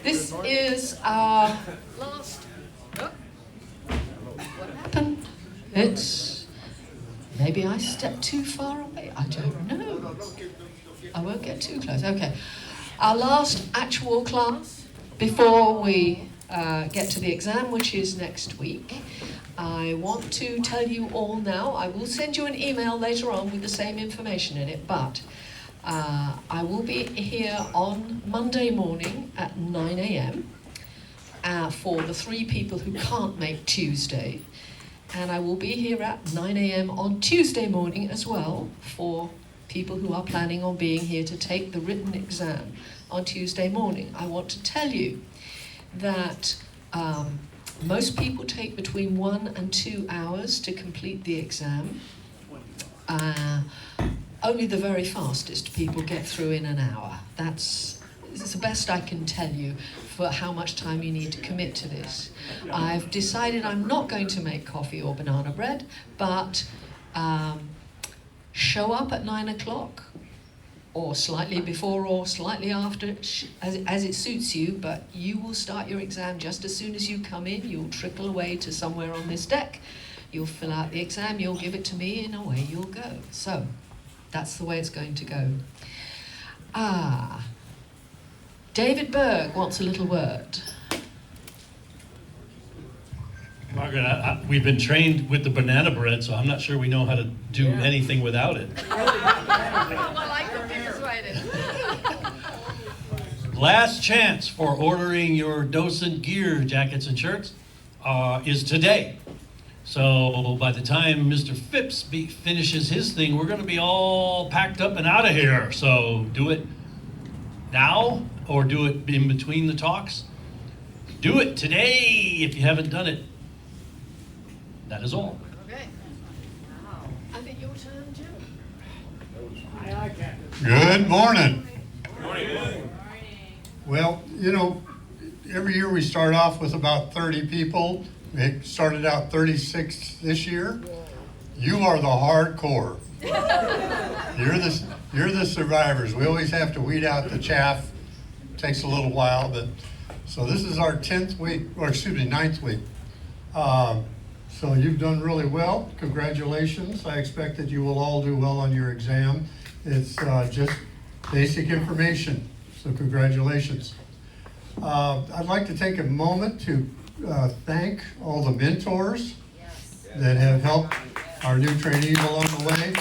This is our last... Oh, what happened? It's... Maybe I stepped too far away. I don't know. I won't get too close. Okay. Our last actual class before we get to the exam, which is next week. I want to tell you all now, I will send you an email later on with the same information in it, but I will be here on Monday morning at 9 a.m. For the 3 people who can't make Tuesday. And I will be here at 9 a.m. on Tuesday morning as well for people who are planning on being here to take the written exam on Tuesday morning. I want to tell you that most people take between 1 and 2 hours to complete the exam. Only the very fastest people get through in an hour. That's the best I can tell you for how much time you need to commit to this. I've decided I'm not going to make coffee or banana bread, but show up at 9 o'clock or slightly before or slightly after, as it suits you, but you will start your exam just as soon as you come in. You'll trickle away to somewhere on this deck, you'll fill out the exam, you'll give it to me, and away you'll go. So, that's the way it's going to go. David Berg wants a little word. Margaret, we've been trained with the banana bread, so I'm not sure we know how to do anything without it. Well, I could be persuaded. Last chance for ordering your Docent gear, jackets and shirts is today. So by the time Mr. Phipps finishes his thing, we're going to be all packed up and out of here. So do it now or do it in between the talks. Do it today if you haven't done it. That is all. Okay. I think your turn, Jim. Good morning. Good morning. Well, you know, every year we start off with about 30 people. We started out 36 this year. You are the hardcore. You're the survivors. We always have to weed out the chaff. It takes a little while, but so this is our 10th week, or excuse me, 9th week. So you've done really well. Congratulations. I expect that you will all do well on your exam. It's just basic information, so congratulations. I'd like to take a moment to thank all the mentors that have helped our new trainees along the way.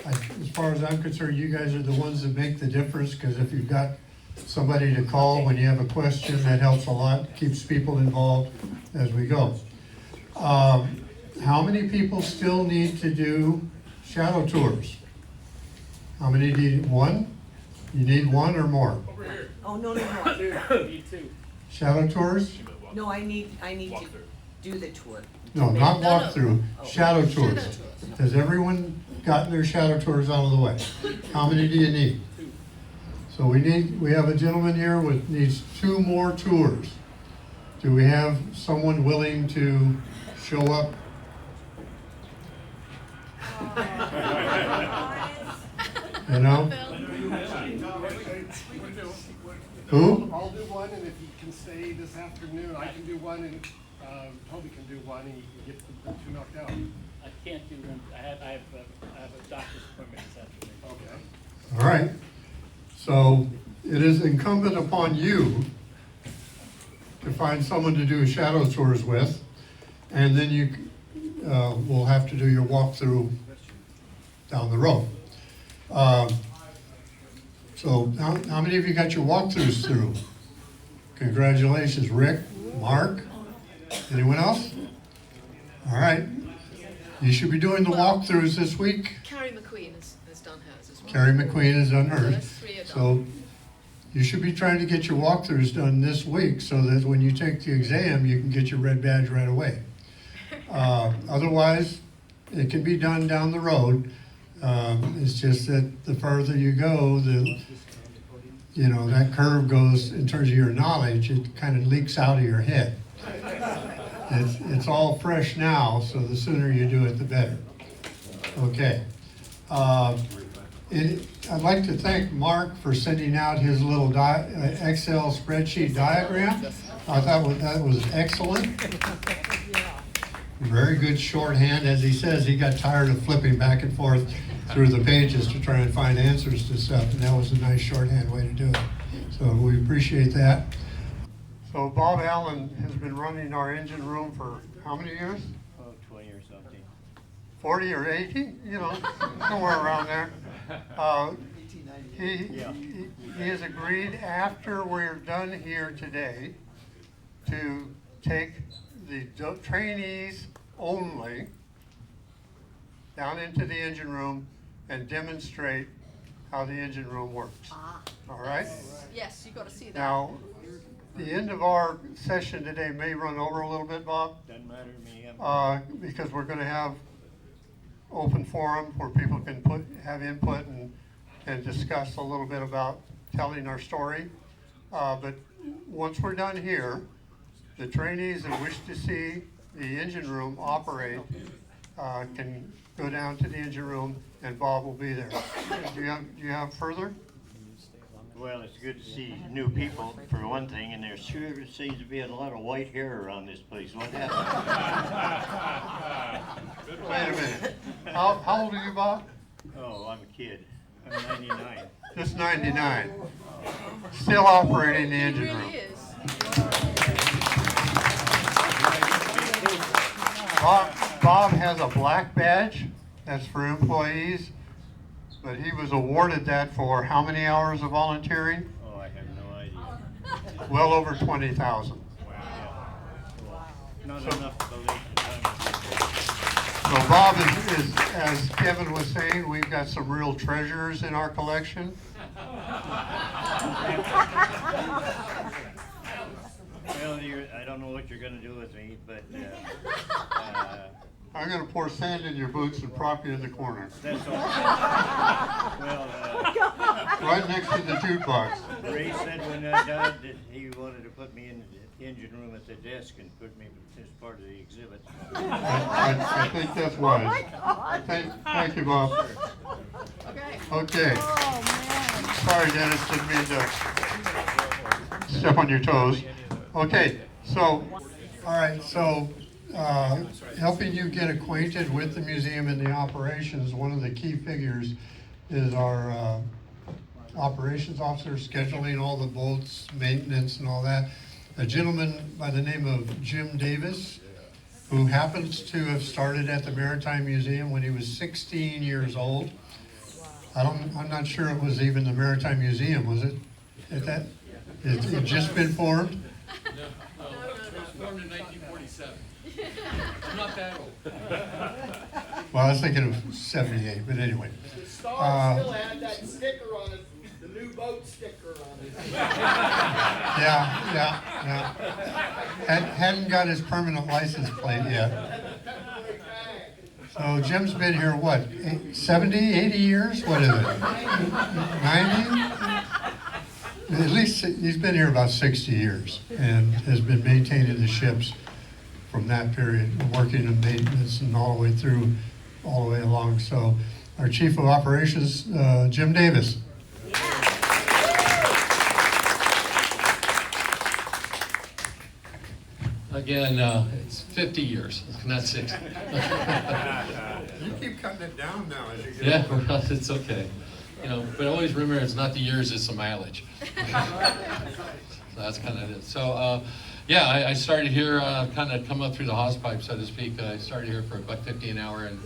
As far as I'm concerned, you guys are the ones that make the difference, because if you've got somebody to call when you have a question, that helps a lot, keeps people involved as we go. How many people still need to do shadow tours? How many do you need? One? You need one or more? Over here. Oh, no. Need 2. Shadow tours? No, I need to do the tour. No, not No. walkthrough, shadow tours. Shadow tours. Has everyone gotten their shadow tours out of the way? How many do you need? 2. So we have a gentleman here with needs 2 more tours. Do we have someone willing to show up? You know? Who? I'll do one, and if you can stay this afternoon, I can do one, and Toby can do one, and you can get the 2 knocked out. I can't do one. I have a doctor's appointment this afternoon. Okay. All right. So it is incumbent upon you to find someone to do shadow tours with, and then you will have to do your walkthrough down the road. So how many of you got your walkthroughs through? Congratulations, Rick, Mark, anyone else? All right. You should be doing the walkthroughs this week. Carrie McQueen has done hers as well. Carrie McQueen has done So hers. that's 3 are done. So you should be trying to get your walkthroughs done this week so that when you take the exam, you can get your red badge right away. Otherwise, it can be done down the road. It's just that the further you go, that curve goes in terms of your knowledge, it kind of leaks out of your head. It's all fresh now, so the sooner you do it, the better. Okay. I'd like to thank Mark for sending out his little Excel spreadsheet diagram. I thought that was excellent. Very good shorthand. As he says, he got tired of flipping back and forth through the pages to try and find answers to stuff, and that was a nice shorthand way to do it. So we appreciate that. So Bob Allen has been running our engine room for how many years? Oh, 20 or something. 40 or 80, you know, somewhere around there. He has agreed after we're done here today to take the trainees only down into the engine room and demonstrate how the engine room works. All right? Yes, you got to see that. Now, the end of our session today may run over a little bit, Bob. Doesn't matter to me. Because we're going to have open forum where people can have input and discuss a little bit about telling our story. But once we're done here, the trainees that wish to see the engine room operate can go down to the engine room, and Bob will be there. Do you have further? Well, it's good to see new people, for one thing, and there sure seems to be a lot of white hair around this place. What happened? Wait a minute. How old are you, Bob? Oh, I'm a kid. I'm 99. Just 99. Still operating the engine room. Really is. Bob has a black badge. That's for employees. But he was awarded that for how many hours of volunteering? Oh, I have no idea. Well over 20,000. Not enough to believe the time of So Bob is, as Kevin was saying, we've got some real treasures in our collection. Well, I don't know what you're going to do with me, but I'm going to pour sand in your boots and prop you in the corner. that's all. Well, Right next to the jukebox. Ray said when I died that he wanted to put me in the engine room at the desk and put me as part of the exhibit. I think that's wise. Thank you, Bob. Okay. Okay. Oh, man. Sorry, Dennis, didn't mean to step on your toes. Okay, so, all right, so helping you get acquainted with the museum and the operations, one of the key figures is our operations officer, scheduling all the boats, maintenance and all that. A gentleman by the name of Jim Davis, who happens to have started at the Maritime Museum when he was 16 years old. I'm not sure it was even the Maritime Museum, was it? At that? It just been formed? No, it was formed in 1947. I'm not that old. Well, I was thinking of 78, but anyway. The star still had that sticker on it, the new boat sticker on it. Yeah. Hadn't got his permanent license plate yet. So Jim's been here, what, 70, 80 years? What is it? 90? At least he's been here about 60 years and has been maintaining the ships from that period, working in maintenance and all the way through, all the way along. So our Chief of Operations, Jim Davis. Again, it's 50 years, not 60. You keep cutting it down now as you get Yeah, well, it's okay. You know, but always remember, it's not the years, it's the mileage. So that's kind of it. So, yeah, I started here, kind of come up through the hosepipe, so to speak. I started here for $1.50 an hour in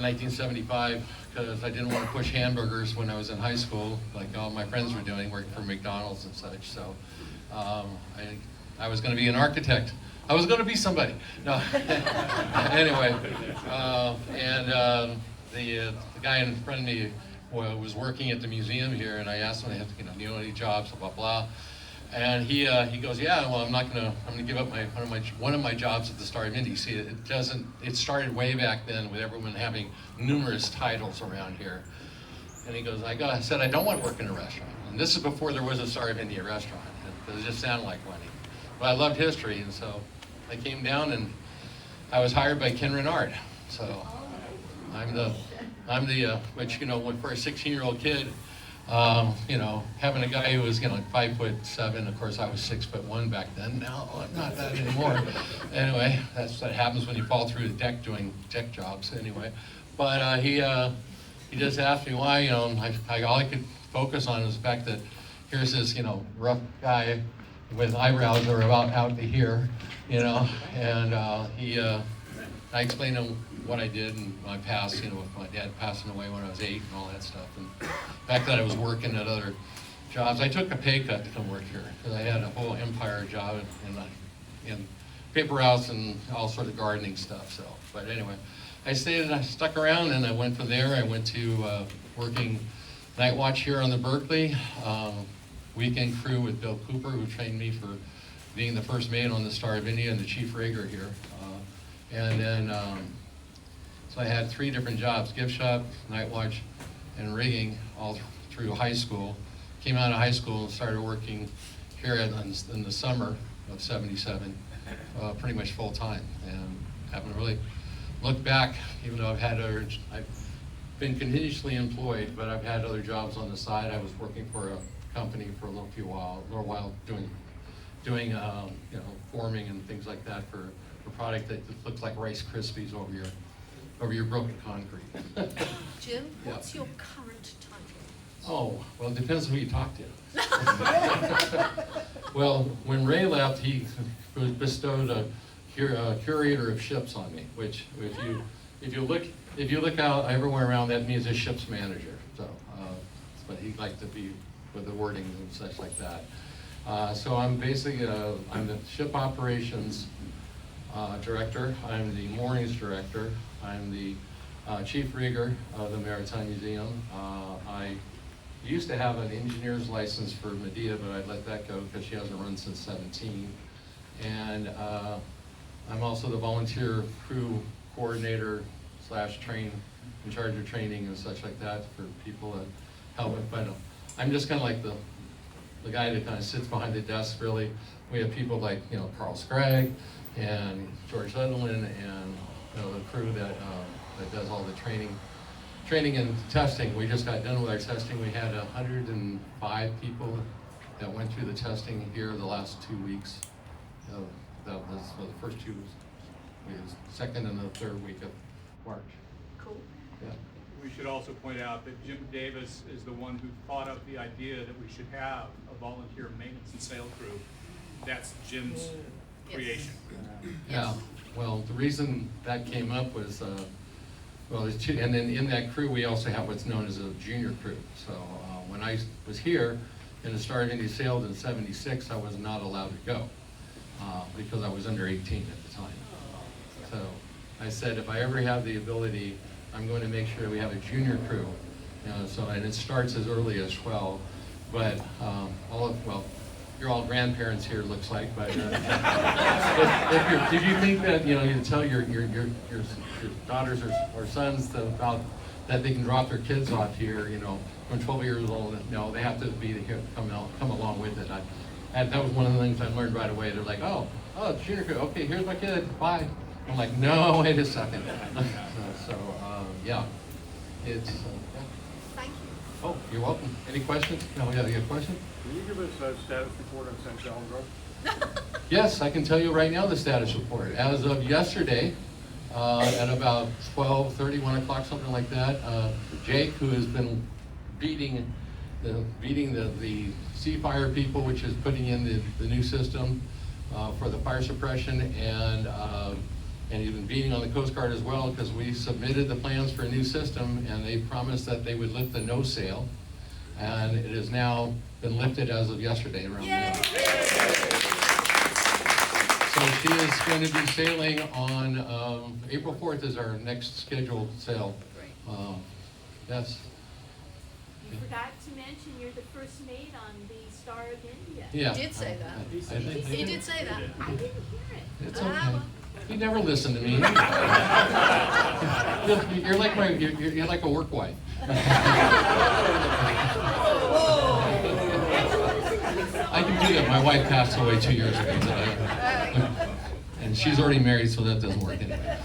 1975 because I didn't want to push hamburgers when I was in high school, like all my friends were doing, working for McDonald's and such. So I was going to be an architect. I was going to be somebody. No. Anyway, the guy in front of me was working at the museum here, and I asked him, do you know any jobs, blah, blah. And he goes, yeah, well, I'm going to give up one of my jobs at the Star of Indy. See, it started way back then with everyone having numerous titles around here. And he goes, I said, I don't want to work in a restaurant. And this is before there was a Star of India restaurant. It just sounded like one. But I loved history, and so I came down and I was hired by Ken Renard. So I'm which, for a 16-year-old kid, having a guy who was, 5'7", of course I was 6'1" back then. Now I'm not that anymore. Anyway, that's what happens when you fall through the deck doing deck jobs. Anyway, but he just asked me why. All I could focus on was the fact that here's this, rough guy with eyebrows that are about out to here, and I explained to him what I did and my past, with my dad passing away when I was 8 and all that stuff. And the fact that I was working at other jobs, I took a pay cut to come work here because I had a whole empire job in paper house and all sort of gardening stuff. So, but anyway, I stuck around, and I went from there. I went to working night watch here on the Berkley, weekend crew with Bill Cooper, who trained me for being the first mate on the Star of India and the chief rigger here. And then, so I had 3 different jobs: gift shop, night watch, and rigging, all through high school. Came out of high school and started working here in the summer of '77, pretty much full time, and haven't really looked back, even though I've been continuously employed, but I've had other jobs on the side. I was working for a company for a little while doing forming and things like that for a product that looks like Rice Krispies over your broken concrete. Jim, Yeah. what's your current title? Oh, well, it depends on who you talk to. Well, when Ray left, he bestowed a curator of ships on me, which if you look out everywhere around, that means a ship's manager. So, but he liked to be with the wording and such like that. So I'm basically I'm the ship operations director. I'm the moorings director. I'm the chief rigger of the Maritime Museum. I used to have an engineer's license for Medea, but I let that go because she hasn't run since '17. And I'm also the volunteer crew coordinator / train, in charge of training and such like that for people that help with. But I'm just kind of like the guy that kind of sits behind the desk, really. We have people like, Carl Scragg and George Sutherland and the crew that does all the training and testing. We just got done with our testing. We had 105 people that went through the testing here the last 2 weeks. That was the first 2 weeks, second and the third week of March. Cool. Yeah. We should also point out that Jim Davis is the one who thought up the idea that we should have a volunteer maintenance and sail crew. That's Jim's creation. Yeah, well, the reason that came up was, there's 2, and then in that crew, we also have what's known as a junior crew. So when I was here and the Star of India sailed in '76, I was not allowed to go because I was under 18 at the time. So I said, if I ever have the ability, I'm going to make sure we have a junior crew. And it starts as early as 12, but you're all grandparents here, it looks like, but did you think that, you tell your daughters or sons about that they can drop their kids off here, when 12 years old? No, they have to be here, come along with it. That was one of the things I learned right away. They're like, oh, junior crew, okay, here's my kid, bye. I'm like, no, wait a second. Yeah, it's. Thank you. Oh, you're welcome. Any questions? No, yeah, you have a question? Can you give us a status report on St. John Grove? Yes, I can tell you right now the status report. As of yesterday, at about 12:30, 1 o'clock, something like that, Jake, who has been beating the sea fire people, which is putting in the new system for the fire suppression, and he's been beating on the Coast Guard as well, because we submitted the plans for a new system, and they promised that they would lift the no sail, and it has now been lifted as of yesterday around the So she is going to be sailing on April 4th is our next scheduled sail. Yes. You forgot to mention you're the first mate on the Star of India. Yeah. He did say that. He did say that. I didn't hear it. It's okay. He never listened to me. You're like you're like a work wife. I can do that. My wife passed away 2 years ago, and she's already married, so that doesn't work anyway.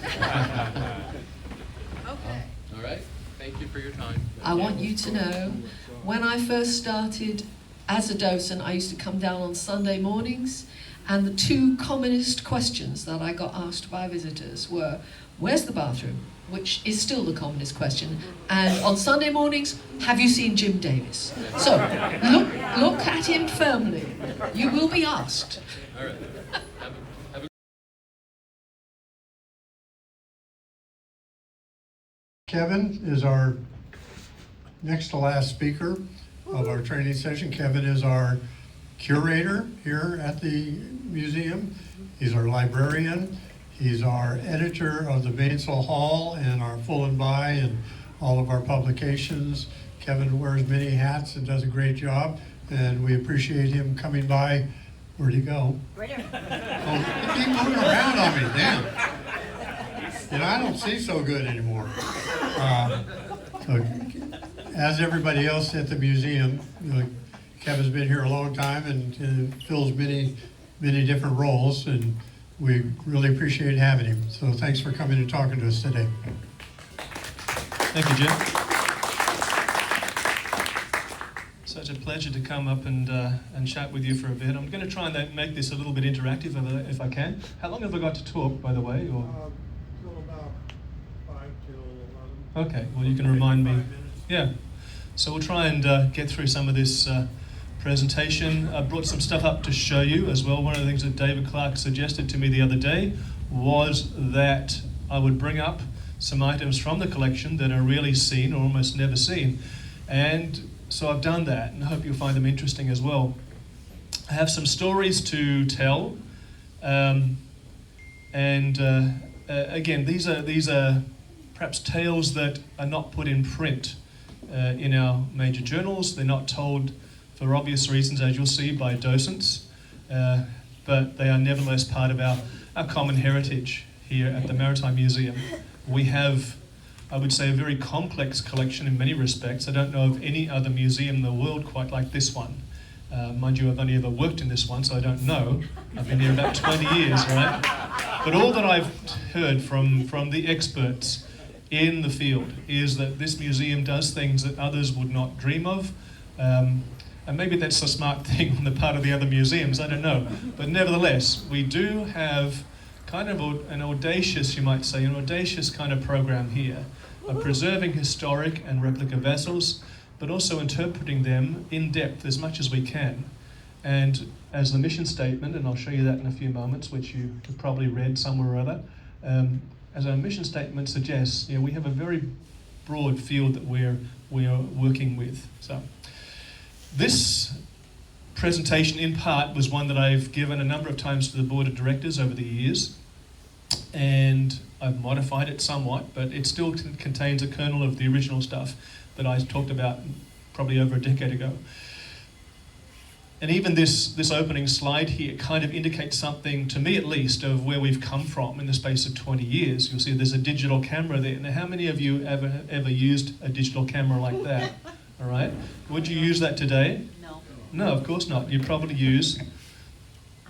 Okay. All right. Thank you for your time. I want you to know, when I first started as a docent, I used to come down on Sunday mornings, and the two commonest questions that I got asked by visitors were, where's the bathroom? Which is still the commonest question. And on Sunday mornings, have you seen Jim Davis? So, look at him firmly. You will be asked. All right. Kevin is our next to last speaker of our training session. Kevin is our curator here at the museum. He's our librarian. He's our editor of the Bainsville Hall and our Full and By and all of our publications. Kevin wears many hats and does a great job, and we appreciate him coming by. Where'd he go? Right here. Oh, keep moving around on me, damn. You know, I don't see so good anymore. So, as everybody else at the museum, Kevin's been here a long time and fills many different roles, and we really appreciate having him. So thanks for coming and talking to us today. Thank you, Jim. Such a pleasure to come up and chat with you for a bit. I'm going to try and make this a little bit interactive if I can. How long have I got to talk, by the way? Or? Till about 5 till 11. Okay, well you can remind me. Yeah, so we'll try and get through some of this presentation. I brought some stuff up to show you as well. One of the things that David Clark suggested to me the other day was that I would bring up some items from the collection that are rarely seen or almost never seen. And so I've done that, and I hope you'll find them interesting as well. I have some stories to tell, again, these are perhaps tales that are not put in print in our major journals. They're not told for obvious reasons, as you'll see, by docents, but they are nevertheless part of our common heritage here at the Maritime Museum. We have, I would say, a very complex collection in many respects. I don't know of any other museum in the world quite like this one. Mind you, I've only ever worked in this one, so I don't know. I've been here about 20 years, right? But all that I've heard from the experts in the field is that this museum does things that others would not dream of. And maybe that's a smart thing on the part of the other museums, I don't know. But nevertheless, we do have kind of an audacious, you might say, an audacious kind of program here of preserving historic and replica vessels, but also interpreting them in depth as much as we can. And as the mission statement, and I'll show you that in a few moments, which you have probably read somewhere or other, as our mission statement suggests, we have a very broad field that we are working with. So this presentation, in part, was one that I've given a number of times to the board of directors over the years, and I've modified it somewhat, but it still contains a kernel of the original stuff that I talked about probably over a decade ago. And even this opening slide here kind of indicates something, to me at least, of where we've come from in the space of 20 years. You'll see there's a digital camera there. Now, how many of you ever used a digital camera like that? All right. Would you use that today? No. No, of course not. You'd probably use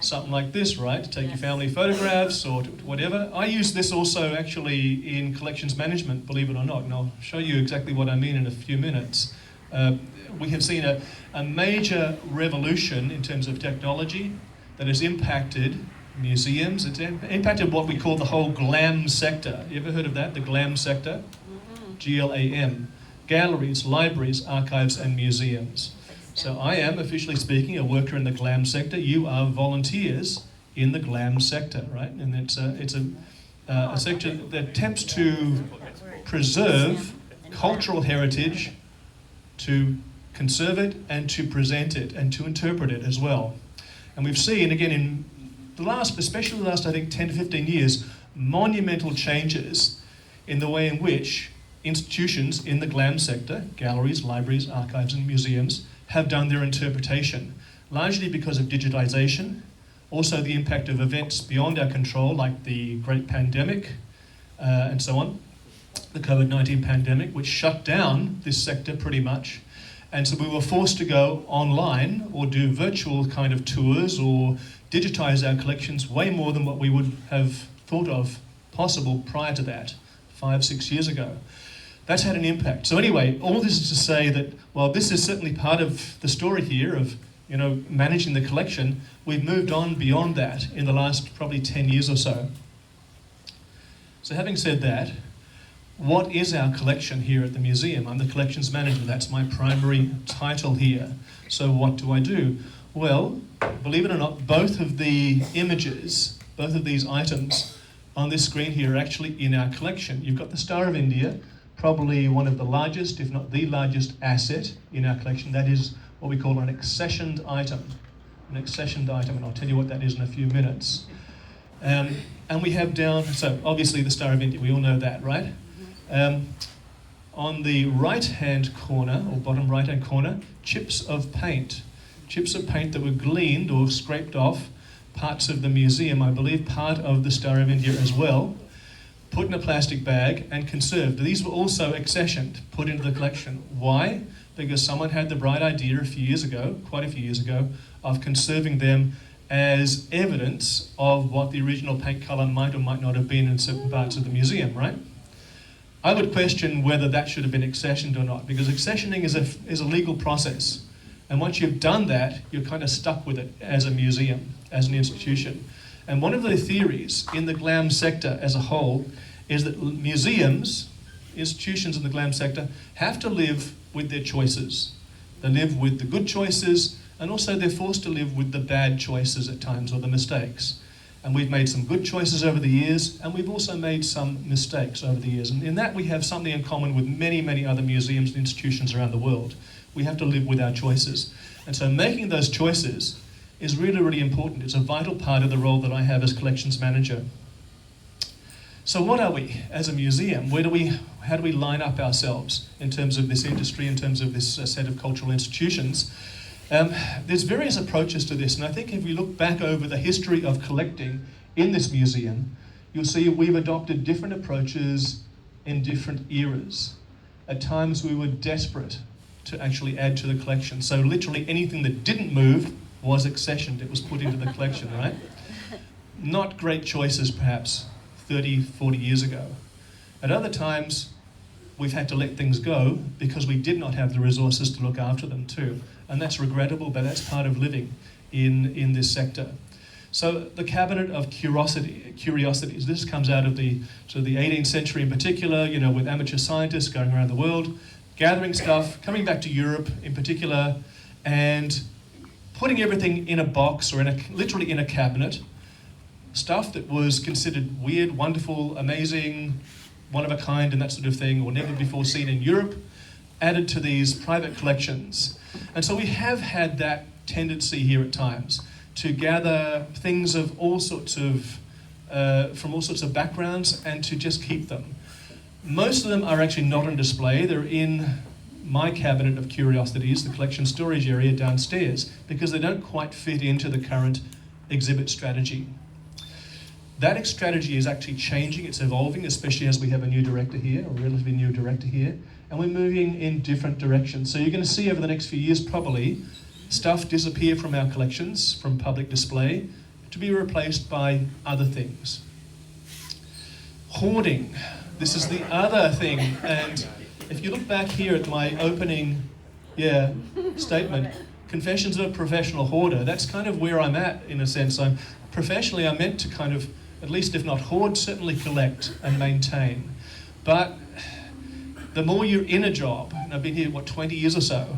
something like this, right? To take your family photographs or whatever. I use this also actually in collections management, believe it or not, and I'll show you exactly what I mean in a few minutes. We have seen a major revolution in terms of technology that has impacted museums. It's impacted what we call the whole GLAM sector. You ever heard of that, the GLAM sector? G-L-A-M. Galleries, libraries, archives, and museums. So I am, officially speaking, a worker in the GLAM sector. You are volunteers in the GLAM sector, right? And it's a sector that attempts to preserve cultural heritage, to conserve it, and to present it, and to interpret it as well. And we've seen, again, in the last, especially the last, I think, 10 to 15 years, monumental changes in the way in which institutions in the GLAM sector, galleries, libraries, archives, and museums, have done their interpretation, largely because of digitization, also the impact of events beyond our control, like the great pandemic, and so on, the COVID-19 pandemic, which shut down this sector pretty much. And so we were forced to go online or do virtual kind of tours or digitize our collections way more than what we would have thought of possible prior to that, 5-6 years ago. that's had an impact. So anyway, all this is to say that, while this is certainly part of the story here of, you know, managing the collection, we've moved on beyond that in the last probably 10 years or so. So having said that, what is our collection here at the museum? I'm the collections manager, that's my primary title here. So what do I do? Well, believe it or not, both of the images, both of these items on this screen here are actually in our collection. You've got the Star of India, probably one of the largest, if not the largest asset in our collection. That is what we call an accessioned item. An accessioned item, and I'll tell you what that is in a few minutes. And we have down, so obviously the Star of India, we all know that, right? On the right-hand corner, or bottom right-hand corner, chips of paint. Chips of paint that were gleaned or scraped off parts of the museum, I believe part of the Star of India as well, put in a plastic bag and conserved. These were also accessioned, put into the collection. Why? Because someone had the bright idea a few years ago, quite a few years ago, of conserving them as evidence of what the original paint colour might or might not have been in certain parts of the museum, right? I would question whether that should have been accessioned or not, because accessioning is a legal process. And once you've done that, you're kind of stuck with it as a museum, as an institution. And one of the theories in the GLAM sector as a whole is that museums, institutions in the GLAM sector, have to live with their choices. They live with the good choices, and also they're forced to live with the bad choices at times, or the mistakes. And we've made some good choices over the years, and we've also made some mistakes over the years. And in that we have something in common with many, many other museums and institutions around the world. We have to live with our choices. And so making those choices is really, really important. It's a vital part of the role that I have as collections manager. So what are we as a museum? How do we line up ourselves in terms of this industry, in terms of this set of cultural institutions? There's various approaches to this, and I think if we look back over the history of collecting in this museum, you'll see we've adopted different approaches in different eras. At times we were desperate to actually add to the collection, so literally anything that didn't move was accessioned, it was put into the collection, right? Not great choices perhaps 30, 40 years ago. At other times, we've had to let things go because we did not have the resources to look after them too. And that's regrettable, but that's part of living in this sector. So the cabinet of curiosities, this comes out of the 18th century in particular, you know, with amateur scientists going around the world, gathering stuff, coming back to Europe in particular, and putting everything in a box or literally in a cabinet. Stuff that was considered weird, wonderful, amazing, one of a kind and that sort of thing, or never before seen in Europe, added to these private collections. And so we have had that tendency here at times to gather things of all sorts of, from all sorts of backgrounds and to just keep them. Most of them are actually not on display. They're in my cabinet of curiosities, the collection storage area downstairs, because they don't quite fit into the current exhibit strategy. That strategy is actually changing, it's evolving, especially as we have a new director here, a relatively new director here, and we're moving in different directions. So you're going to see over the next few years probably stuff disappear from our collections, from public display, to be replaced by other things. Hoarding, this is the other thing, and if you look back here at my opening statement, Confessions of a Professional Hoarder, that's kind of where I'm at in a sense. Professionally, I'm meant to kind of, at least if not hoard, certainly collect and maintain. But the more you're in a job, and I've been here, 20 years or so,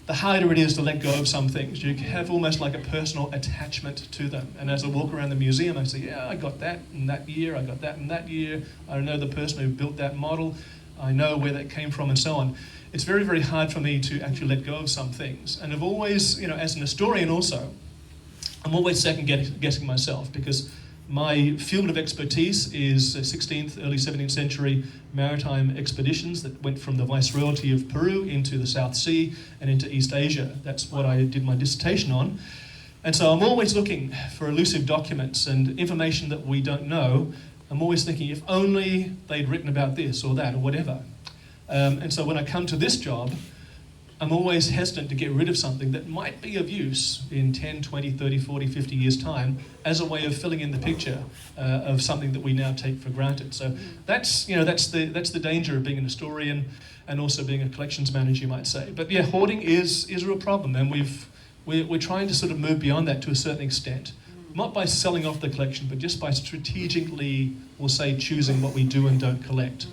the harder it is to let go of some things. You have almost like a personal attachment to them. And as I walk around the museum, I say, yeah, I got that in that year, I got that in that year, I know the person who built that model, I know where that came from and so on. It's very, very hard for me to actually let go of some things. And I've always, as an historian also, I'm always second guessing myself, because my field of expertise is 16th, early 17th century maritime expeditions that went from the Viceroyalty of Peru into the South Sea and into East Asia. That's what I did my dissertation on. And so I'm always looking for elusive documents and information that we don't know. I'm always thinking, if only they'd written about this or that or whatever. And so when I come to this job, I'm always hesitant to get rid of something that might be of use in 10, 20, 30, 40, 50 years' time as a way of filling in the picture of something that we now take for granted. So that's the danger of being an historian and also being a collections manager, you might say. But yeah, hoarding is a real problem, and we're trying to sort of move beyond that to a certain extent. Not by selling off the collection, but just by strategically, we'll say, choosing what we do and don't collect.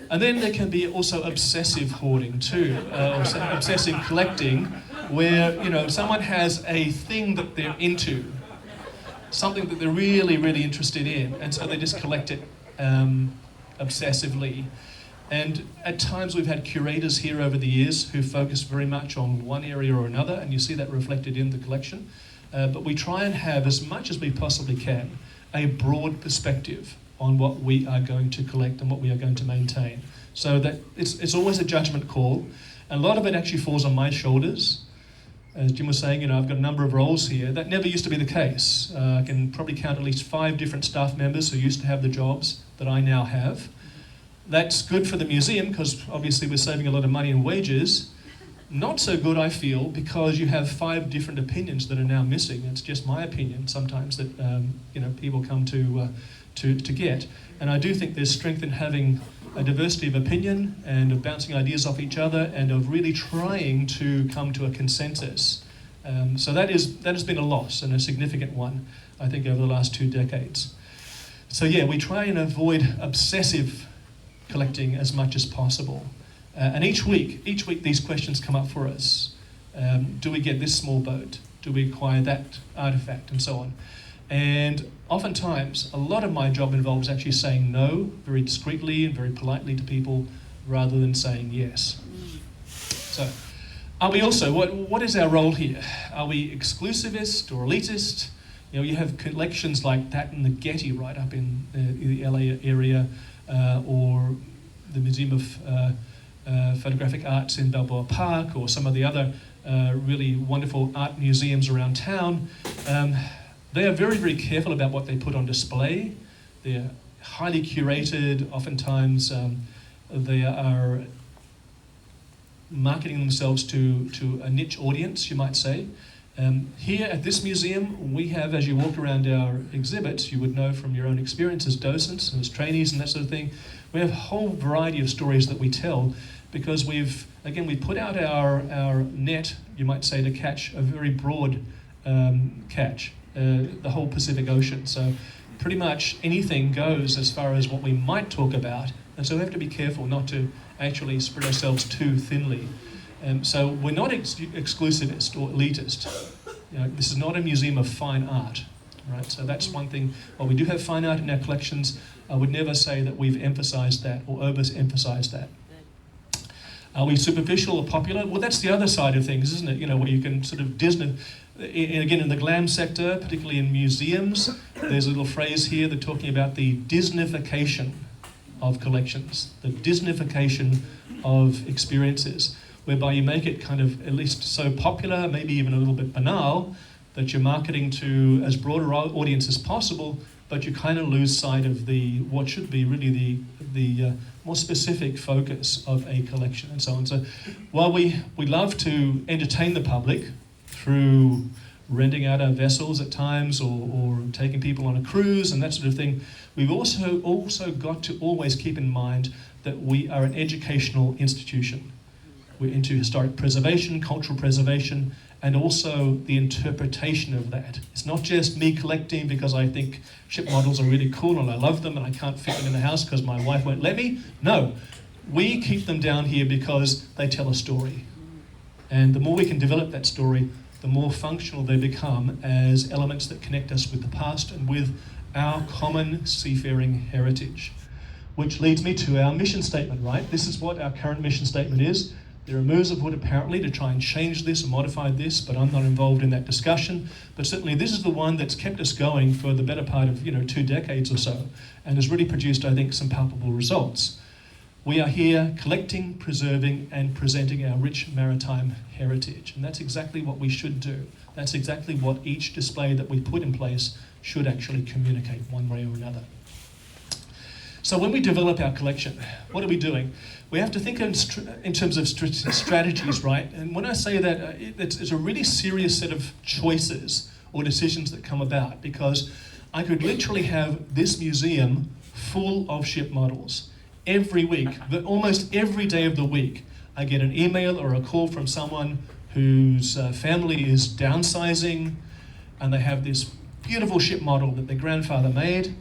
And then there can be also obsessive hoarding too, obsessive collecting, where someone has a thing that they're into, something that they're really, really interested in, and so they just collect it obsessively. And at times we've had curators here over the years who focus very much on one area or another, and you see that reflected in the collection. But we try and have, as much as we possibly can, a broad perspective on what we are going to collect and what we are going to maintain. So that it's always a judgment call. And a lot of it actually falls on my shoulders. As Jim was saying, I've got a number of roles here. That never used to be the case. I can probably count at least 5 different staff members who used to have the jobs that I now have. That's good for the museum because obviously we're saving a lot of money in wages. Not so good, I feel, because you have 5 different opinions that are now missing. It's just my opinion sometimes that people come to get. And I do think there's strength in having a diversity of opinion and of bouncing ideas off each other and of really trying to come to a consensus. So that has been a loss, and a significant one, I think, over the last 2 decades. So yeah, we try and avoid obsessive collecting as much as possible. And each week these questions come up for us. Do we get this small boat? Do we acquire that artifact? And so on. And oftentimes, a lot of my job involves actually saying no very discreetly and very politely to people rather than saying yes. So, are we also, what is our role here? Are we exclusivist or elitist? You have collections like that in the Getty right up in the LA area, or the Museum of Photographic Arts in Balboa Park, or some of the other really wonderful art museums around town. They are very, very careful about what they put on display. They're highly curated. Oftentimes, they are marketing themselves to a niche audience, you might say. Here at this museum, we have, as you walk around our exhibits, you would know from your own experience as docents and as trainees and that sort of thing, we have a whole variety of stories that we tell because we put out our net, you might say, to catch a very broad catch. The whole Pacific Ocean. So pretty much anything goes as far as what we might talk about, and so we have to be careful not to actually spread ourselves too thinly. So we're not exclusivist or elitist. This is not a museum of fine art, right? So that's one thing. While we do have fine art in our collections, I would never say that we've emphasized that or overemphasized that. Are we superficial or popular? Well, that's the other side of things, isn't it? Where you can sort of Disney. Again, in the glam sector, particularly in museums, there's a little phrase here that's talking about the Disneyfication of collections, the Disneyfication of experiences, whereby you make it kind of at least so popular, maybe even a little bit banal, that you're marketing to as broad an audience as possible, but you kind of lose sight of what should be really the more specific focus of a collection and so on. So while we love to entertain the public through renting out our vessels at times or taking people on a cruise and that sort of thing, we've also got to always keep in mind that we are an educational institution. We're into historic preservation, cultural preservation, and also the interpretation of that. It's not just me collecting because I think ship models are really cool and I love them and I can't fit them in the house because my wife won't let me. No, we keep them down here because they tell a story. And the more we can develop that story, the more functional they become as elements that connect us with the past and with our common seafaring heritage. Which leads me to our mission statement, right? This is what our current mission statement is. There are moves afoot apparently to try and change this and modify this, but I'm not involved in that discussion. But certainly this is the one that's kept us going for the better part of 2 decades or so, and has really produced, I think, some palpable results. We are here collecting, preserving, and presenting our rich maritime heritage. And that's exactly what we should do. That's exactly what each display that we put in place should actually communicate one way or another. So when we develop our collection, what are we doing? We have to think in terms of strategies, right? And when I say that, it's a really serious set of choices or decisions that come about, because I could literally have this museum full of ship models. Every week, almost every day of the week, I get an email or a call from someone whose family is downsizing, and they have this beautiful ship model that their grandfather made,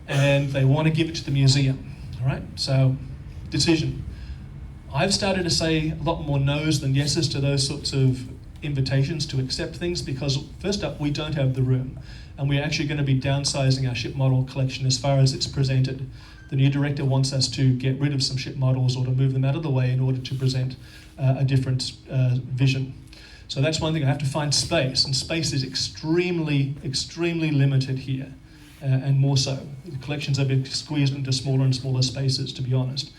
and they want to give it to the museum. All right, so decision. I've started to say a lot more no's than yeses to those sorts of invitations to accept things, because first up, we don't have the room, and we're actually going to be downsizing our ship model collection as far as it's presented. The new director wants us to get rid of some ship models or to move them out of the way in order to present a different vision. So that's one thing. I have to find space, and space is extremely, extremely limited here, and more so. The collections have been squeezed into smaller and smaller spaces, to be honest.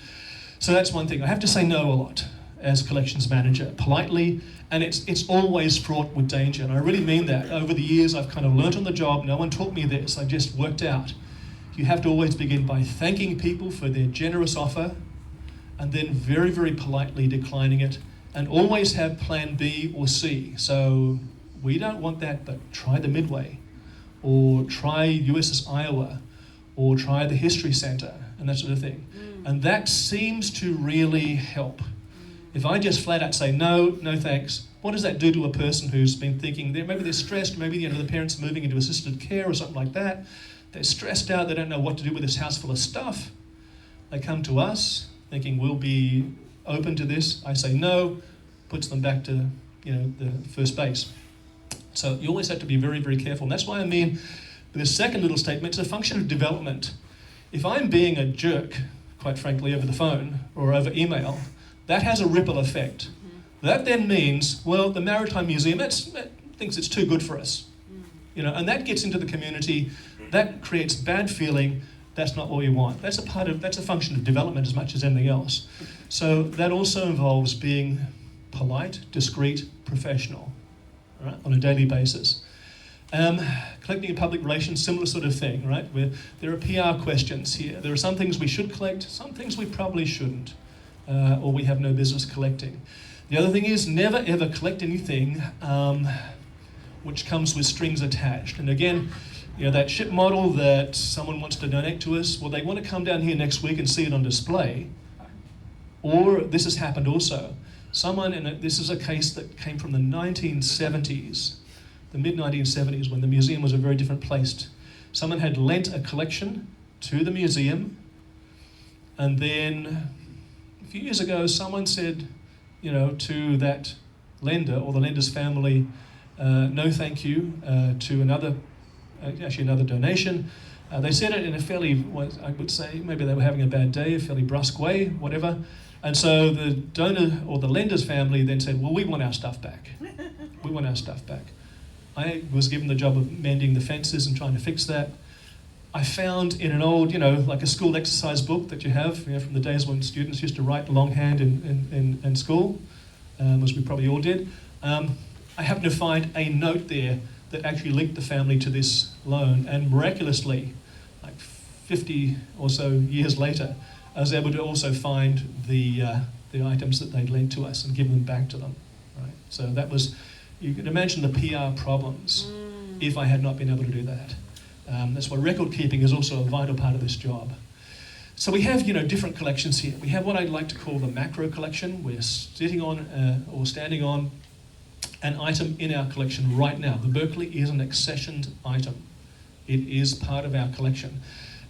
So that's one thing. I have to say no a lot as collections manager, politely, and it's always fraught with danger, and I really mean that. Over the years, I've kind of learnt on the job. No one taught me this. I just worked out. You have to always begin by thanking people for their generous offer, and then very, very politely declining it, and always have plan B or C. So we don't want that, but try the Midway, or try USS Iowa, or try the History Center, and that sort of thing. And that seems to really help. If I just flat out say, no thanks, what does that do to a person who's been thinking, maybe they're stressed, maybe the parents are moving into assisted care or something like that. They're stressed out, they don't know what to do with this house full of stuff. They come to us thinking we'll be open to this. I say no, puts them back to the first base. So you always have to be very, very careful. And that's why I mean, the second little statement, it's a function of development. If I'm being a jerk, quite frankly, over the phone or over email, that has a ripple effect. That then means, well, the Maritime Museum thinks it's too good for us. And that gets into the community. That creates bad feeling. That's not what we want. That's a function of development as much as anything else. So that also involves being polite, discreet, professional, right, on a daily basis. Collecting in public relations, similar sort of thing, right? Where there are PR questions here. There are some things we should collect, some things we probably shouldn't, or we have no business collecting. The other thing is never ever collect anything which comes with strings attached. And again, that ship model that someone wants to donate to us, well, they want to come down here next week and see it on display. Or this has happened also. This is a case that came from the 1970s, the mid-1970s, when the museum was a very different place. Someone had lent a collection to the museum, and then a few years ago, someone said, to that lender or the lender's family, no thank you to another donation. They said it in a fairly, I would say, maybe they were having a bad day, a fairly brusque way, whatever. And so the donor or the lender's family then said, well, we want our stuff back. We want our stuff back. I was given the job of mending the fences and trying to fix that. I found in an old, like a school exercise book that you have, from the days when students used to write longhand in school, as we probably all did. I happened to find a note there that actually linked the family to this loan, and miraculously, like 50 or so years later, I was able to also find the items that they'd lent to us and give them back to them. Right? So that was, you can imagine the PR problems if I had not been able to do that. That's why record keeping is also a vital part of this job. So we have, different collections here. We have what I'd like to call the macro collection. We're sitting on or standing on an item in our collection right now. The Berkley is an accessioned item. It is part of our collection,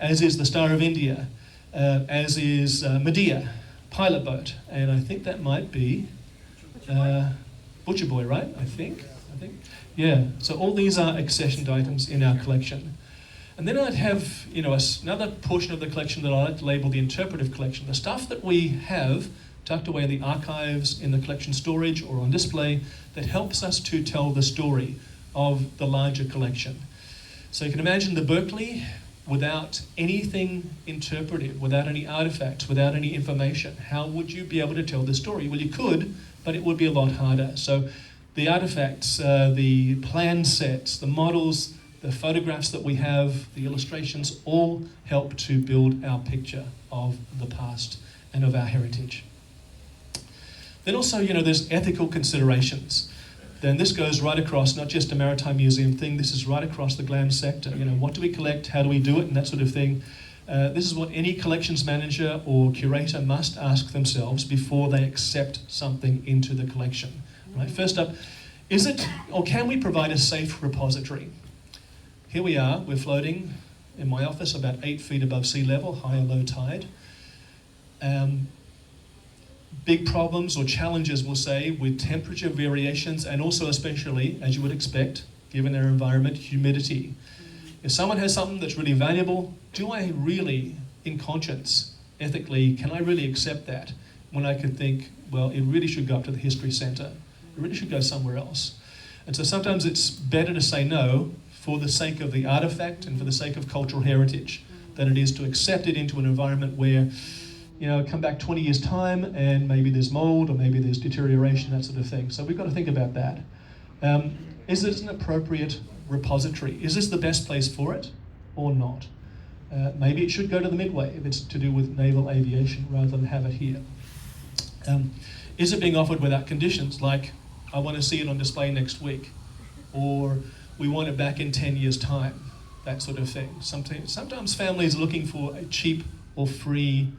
as is the Star of India, as is Medea, Pilot Boat, and I think that might be Butcher Boy, right? I think. Yeah, so all these are accessioned items in our collection. And then I'd have, another portion of the collection that I like to label the interpretive collection, the stuff that we have tucked away in the archives, in the collection storage, or on display, that helps us to tell the story of the larger collection. So you can imagine the Berkley without anything interpretive, without any artifacts, without any information. How would you be able to tell the story? Well, you could, but it would be a lot harder. So the artifacts, the plan sets, the models, the photographs that we have, the illustrations, all help to build our picture of the past and of our heritage. Then also, there's ethical considerations. Then this goes right across, not just a Maritime Museum thing, this is right across the GLAM sector. What do we collect, how do we do it, and that sort of thing. This is what any collections manager or curator must ask themselves before they accept something into the collection. Right? First up, is it, or can we provide a safe repository? Here we are, we're floating in my office about 8 feet above sea level, high or low tide. Big problems or challenges, we'll say, with temperature variations and also especially, as you would expect, given their environment, humidity. If someone has something that's really valuable, do I really, in conscience, ethically, can I really accept that? When I could think, well, it really should go up to the History Centre. It really should go somewhere else. And so sometimes it's better to say no for the sake of the artifact and for the sake of cultural heritage than it is to accept it into an environment where, come back 20 years' time and maybe there's mold or maybe there's deterioration, that sort of thing. So we've got to think about that. Is this an appropriate repository? Is this the best place for it or not? Maybe it should go to the Midway if it's to do with naval aviation rather than have it here. Is it being offered without conditions like, I want to see it on display next week, or we want it back in 10 years' time, that sort of thing. Sometimes families are looking for a cheap or free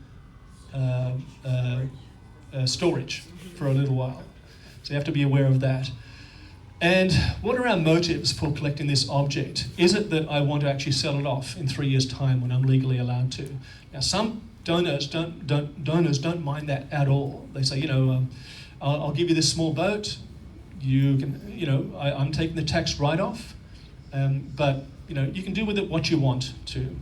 storage for a little while. So you have to be aware of that. And what are our motives for collecting this object? Is it that I want to actually sell it off in 3 years' time when I'm legally allowed to? Now, some donors don't mind that at all. They say, I'll give you this small boat. You can, I'm taking the tax write-off, but you can do with it what you want to.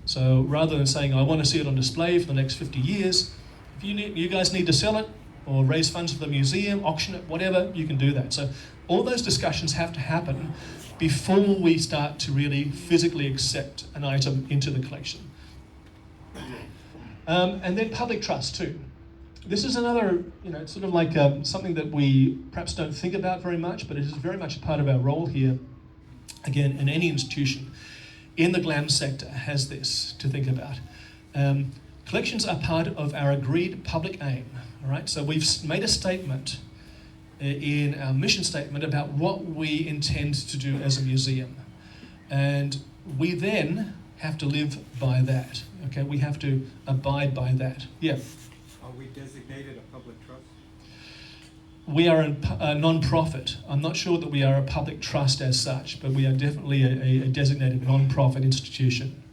So rather than saying I want to see it on display for the next 50 years, if you guys need to sell it or raise funds for the museum, auction it, whatever, you can do that. So all those discussions have to happen before we start to really physically accept an item into the collection. And then public trust too. This is another, it's sort of like something that we perhaps don't think about very much, but it is very much a part of our role here. Again, in any institution in the GLAM sector has this to think about. Collections are part of our agreed public aim, all right? So we've made a statement in our mission statement about what we intend to do as a museum. And we then have to live by that, okay? We have to abide by that. Yeah? Are we designated a public trust? We are a non-profit. I'm not sure that we are a public trust as such, but we are definitely a designated non-profit institution.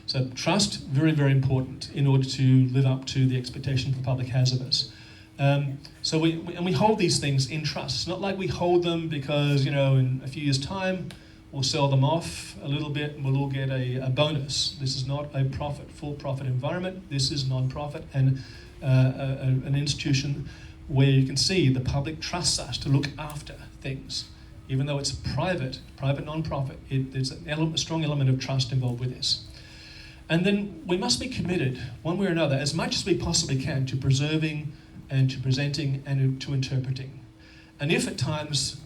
So trust, very, very important in order to live up to the expectations the public has of us. So we hold these things in trust. It's not like we hold them because, in a few years' time, we'll sell them off a little bit and we'll all get a bonus. This is not a for-profit environment. This is non-profit and an institution where you can see the public trusts us to look after things. Even though it's private non-profit, there's a strong element of trust involved with this. And then we must be committed, one way or another, as much as we possibly can, to preserving and to presenting and to interpreting. And if at times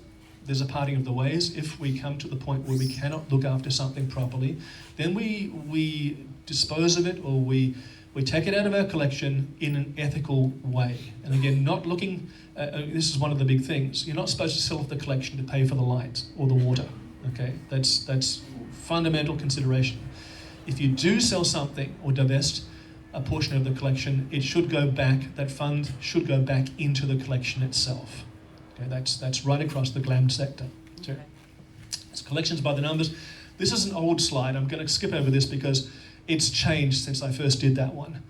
there's a parting of the ways, if we come to the point where we cannot look after something properly, then we dispose of it, or we take it out of our collection in an ethical way. And again, not looking, this is one of the big things, you're not supposed to sell off the collection to pay for the light or the water, okay? That's fundamental consideration. If you do sell something or divest a portion of the collection, it should go back, that fund should go back into the collection itself. Okay, that's right across the GLAM sector. So, it's collections by the numbers. This is an old slide. I'm going to skip over this because it's changed since I first did that one.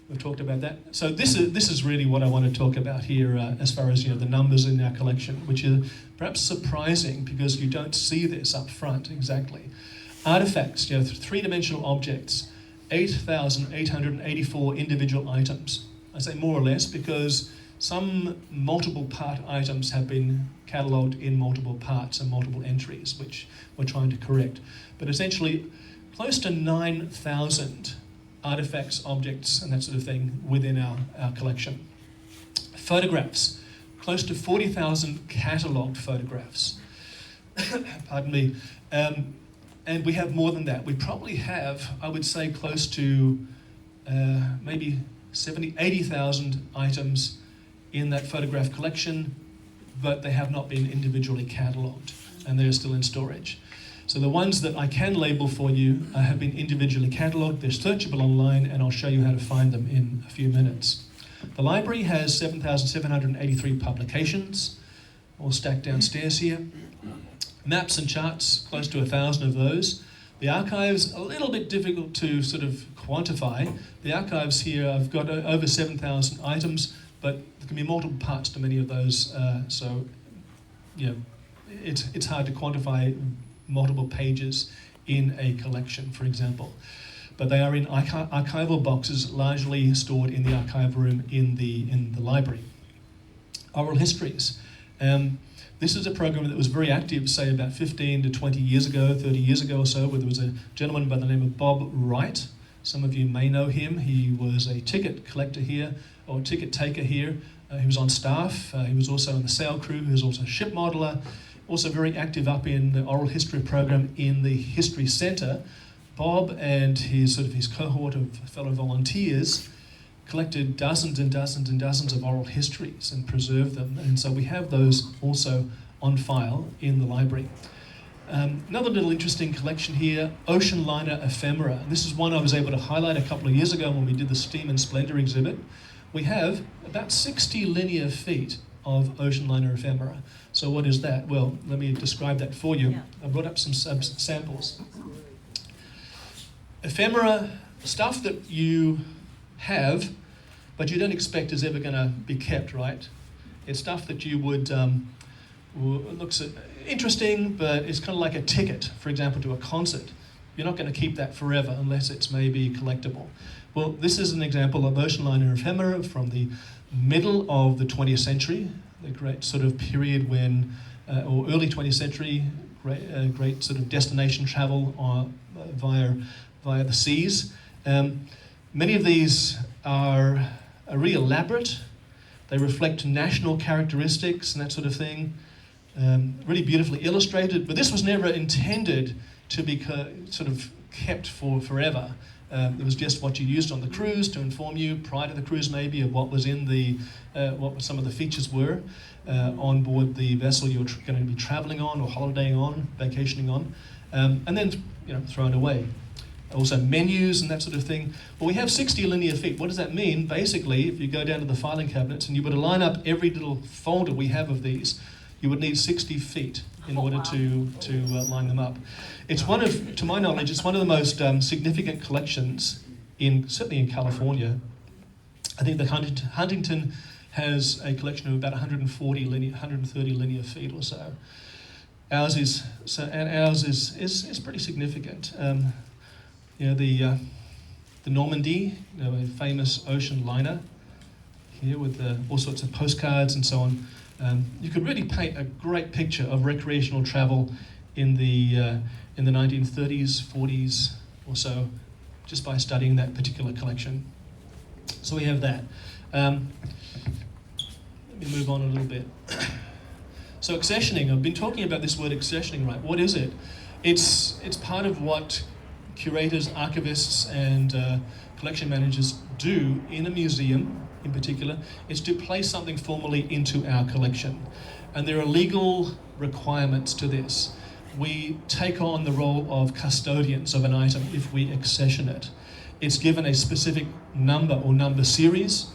We've talked about that. So this is really what I want to talk about here as far as the numbers in our collection, which is perhaps surprising because you don't see this up front exactly. Artifacts, three-dimensional objects, 8,884 individual items. I say more or less because some multiple part items have been catalogued in multiple parts and multiple entries, which we're trying to correct. But essentially, close to 9,000 artifacts, objects, and that sort of thing within our collection. Photographs, close to 40,000 catalogued photographs. Pardon me. And we have more than that. We probably have, I would say, close to maybe 80,000 items in that photograph collection, but they have not been individually catalogued, and they're still in storage. So the ones that I can label for you have been individually catalogued. They're searchable online, and I'll show you how to find them in a few minutes. The library has 7,783 publications, all stacked downstairs here. Maps and charts, close to 1,000 of those. The archives, a little bit difficult to sort of quantify. The archives here, I've got over 7,000 items, but there can be multiple parts to many of those, so you know, it's hard to quantify multiple pages in a collection, for example. But they are in archival boxes, largely stored in the archive room in the library. Oral histories. This is a program that was very active, say about 15 to 20 years ago, 30 years ago or so, where there was a gentleman by the name of Bob Wright. Some of you may know him. He was a ticket collector here, or ticket taker here. He was on staff. He was also in the sail crew. He was also a ship modeler. Also very active up in the oral history program in the History Centre. Bob and his cohort of fellow volunteers collected dozens and dozens and dozens of oral histories and preserved them. And so we have those also on file in the library. Another little interesting collection here, ocean liner ephemera. This is one I was able to highlight a couple of years ago when we did the Steam and Splendor exhibit. We have about 60 linear feet of ocean liner ephemera. So what is that? Well, let me describe that for you. I brought up some samples. Ephemera, stuff that you have, but you don't expect is ever going to be kept, right? It's stuff that you would, looks interesting, but it's kind of like a ticket, for example, to a concert. You're not going to keep that forever unless it's maybe collectible. Well, this is an example of ocean liner ephemera from the middle of the 20th century, the great sort of period when, or early 20th century, great sort of destination travel via the seas. Many of these are really elaborate. They reflect national characteristics and that sort of thing. Really beautifully illustrated, but this was never intended to be sort of kept for forever. It was just what you used on the cruise to inform you prior to the cruise maybe of what was in the, what some of the features were on board the vessel you were going to be traveling on or holidaying on, vacationing on, and then thrown away. Also menus and that sort of thing. Well, we have 60 linear feet. What does that mean? Basically, if you go down to the filing cabinets and you were to line up every little folder we have of these, you would need 60 feet in order to line them up. It's one of, to my knowledge, it's one of the most significant collections certainly in California. I think the Huntington has a collection of about 130 linear feet or so. Ours is pretty significant. The Normandy, a famous ocean liner here with all sorts of postcards and so on. You could really paint a great picture of recreational travel in the 1930s, 40s or so, just by studying that particular collection. So we have that. Let me move on a little bit. So accessioning, I've been talking about this word accessioning, right? What is it? It's part of what curators, archivists, and collection managers do in a museum in particular. Is to place something formally into our collection. And there are legal requirements to this. We take on the role of custodians of an item if we accession it. It's given a specific number or number series,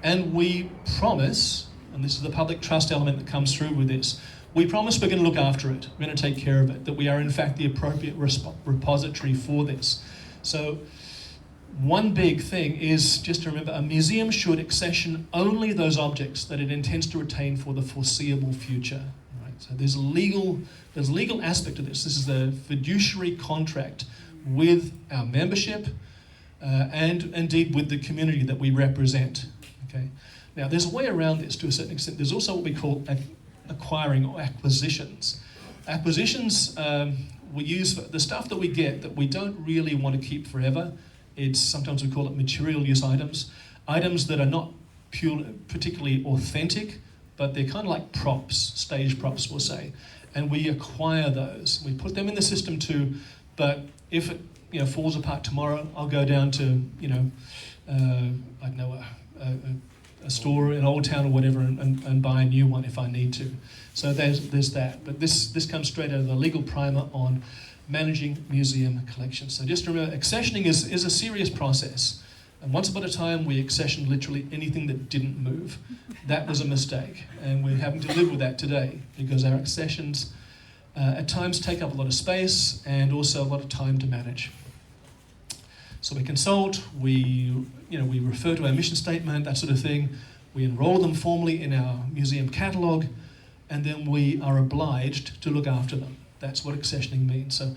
and we promise, and this is the public trust element that comes through with this, we promise we're going to look after it, we're going to take care of it, that we are in fact the appropriate repository for this. So one big thing is just to remember, a museum should accession only those objects that it intends to retain for the foreseeable future. Right? So there's a legal aspect to this. This is a fiduciary contract with our membership and indeed with the community that we represent. Okay. Now there's a way around this to a certain extent. There's also what we call acquiring or acquisitions. Acquisitions we use for the stuff that we get that we don't really want to keep forever. It's sometimes we call it material use items that are not particularly authentic, but they're kind of like props, stage props we'll say. and we acquire those. We put them in the system too, but if it falls apart tomorrow, I'll go down to I don't know, a store in Old Town or whatever and buy a new one if I need to. So there's that. But this comes straight out of the legal primer on managing museum collections. So just remember, accessioning is a serious process. And once upon a time, we accessioned literally anything that didn't move. That was a mistake. And we're having to live with that today because our accessions at times take up a lot of space and also a lot of time to manage. So we consult, we refer to our mission statement, that sort of thing. We enroll them formally in our museum catalogue, and then we are obliged to look after them. That's what accessioning means. So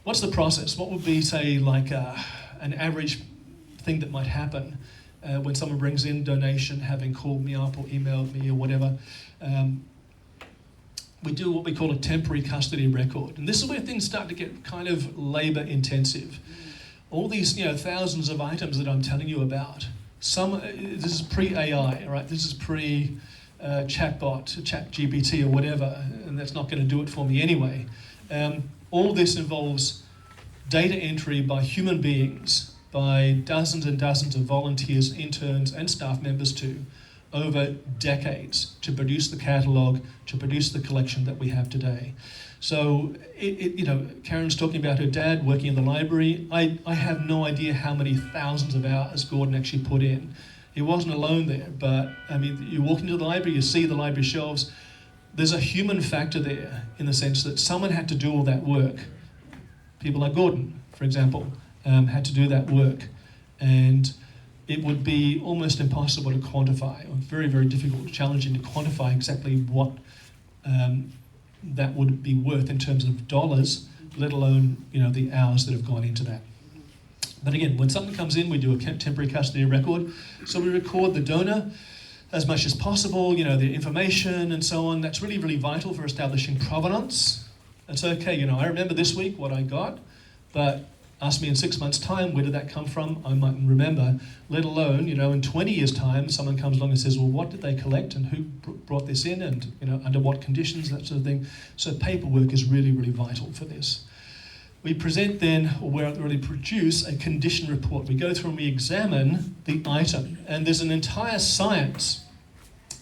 what's the process? What would be, say, like an average thing that might happen when someone brings in donation, having called me up or emailed me or whatever? We do what we call a temporary custody record. And this is where things start to get kind of labour intensive. All these, thousands of items that I'm telling you about, this is pre-AI, right? This is pre-chatbot, ChatGPT or whatever, and that's not going to do it for me anyway. All this involves data entry by human beings, by dozens and dozens of volunteers, interns, and staff members too, over decades to produce the catalogue, to produce the collection that we have today. So, Karen's talking about her dad working in the library. I have no idea how many thousands of hours Gordon actually put in. He wasn't alone there, but I mean, you walk into the library, you see the library shelves. There's a human factor there in the sense that someone had to do all that work. People like Gordon, for example, had to do that work. And it would be almost impossible to quantify, or very, very difficult, challenging to quantify exactly what that would be worth in terms of dollars, let alone the hours that have gone into that. But again, when something comes in, we do a temporary custody record. So we record the donor as much as possible, their information and so on. That's really, really vital for establishing provenance. It's okay, I remember this week what I got, but ask me in 6 months' time, where did that come from? I mightn't remember, let alone, in 20 years' time, someone comes along and says, well, what did they collect and who brought this in and, under what conditions, that sort of thing. So paperwork is really, really vital for this. We present then, or we really produce, a condition report. We go through and we examine the item. And there's an entire science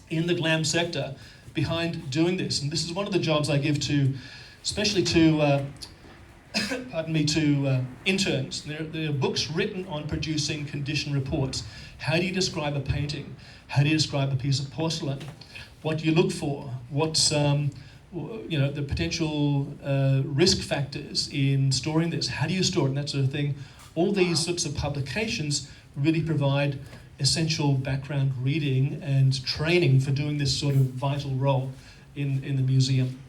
in the GLAM sector behind doing this. And this is one of the jobs I give to, especially to interns. There are books written on producing condition reports. How do you describe a painting? How do you describe a piece of porcelain? What do you look for? What's the potential risk factors in storing this? How do you store it? And that sort of thing. All these sorts of publications really provide essential background reading and training for doing this sort of vital role in the museum.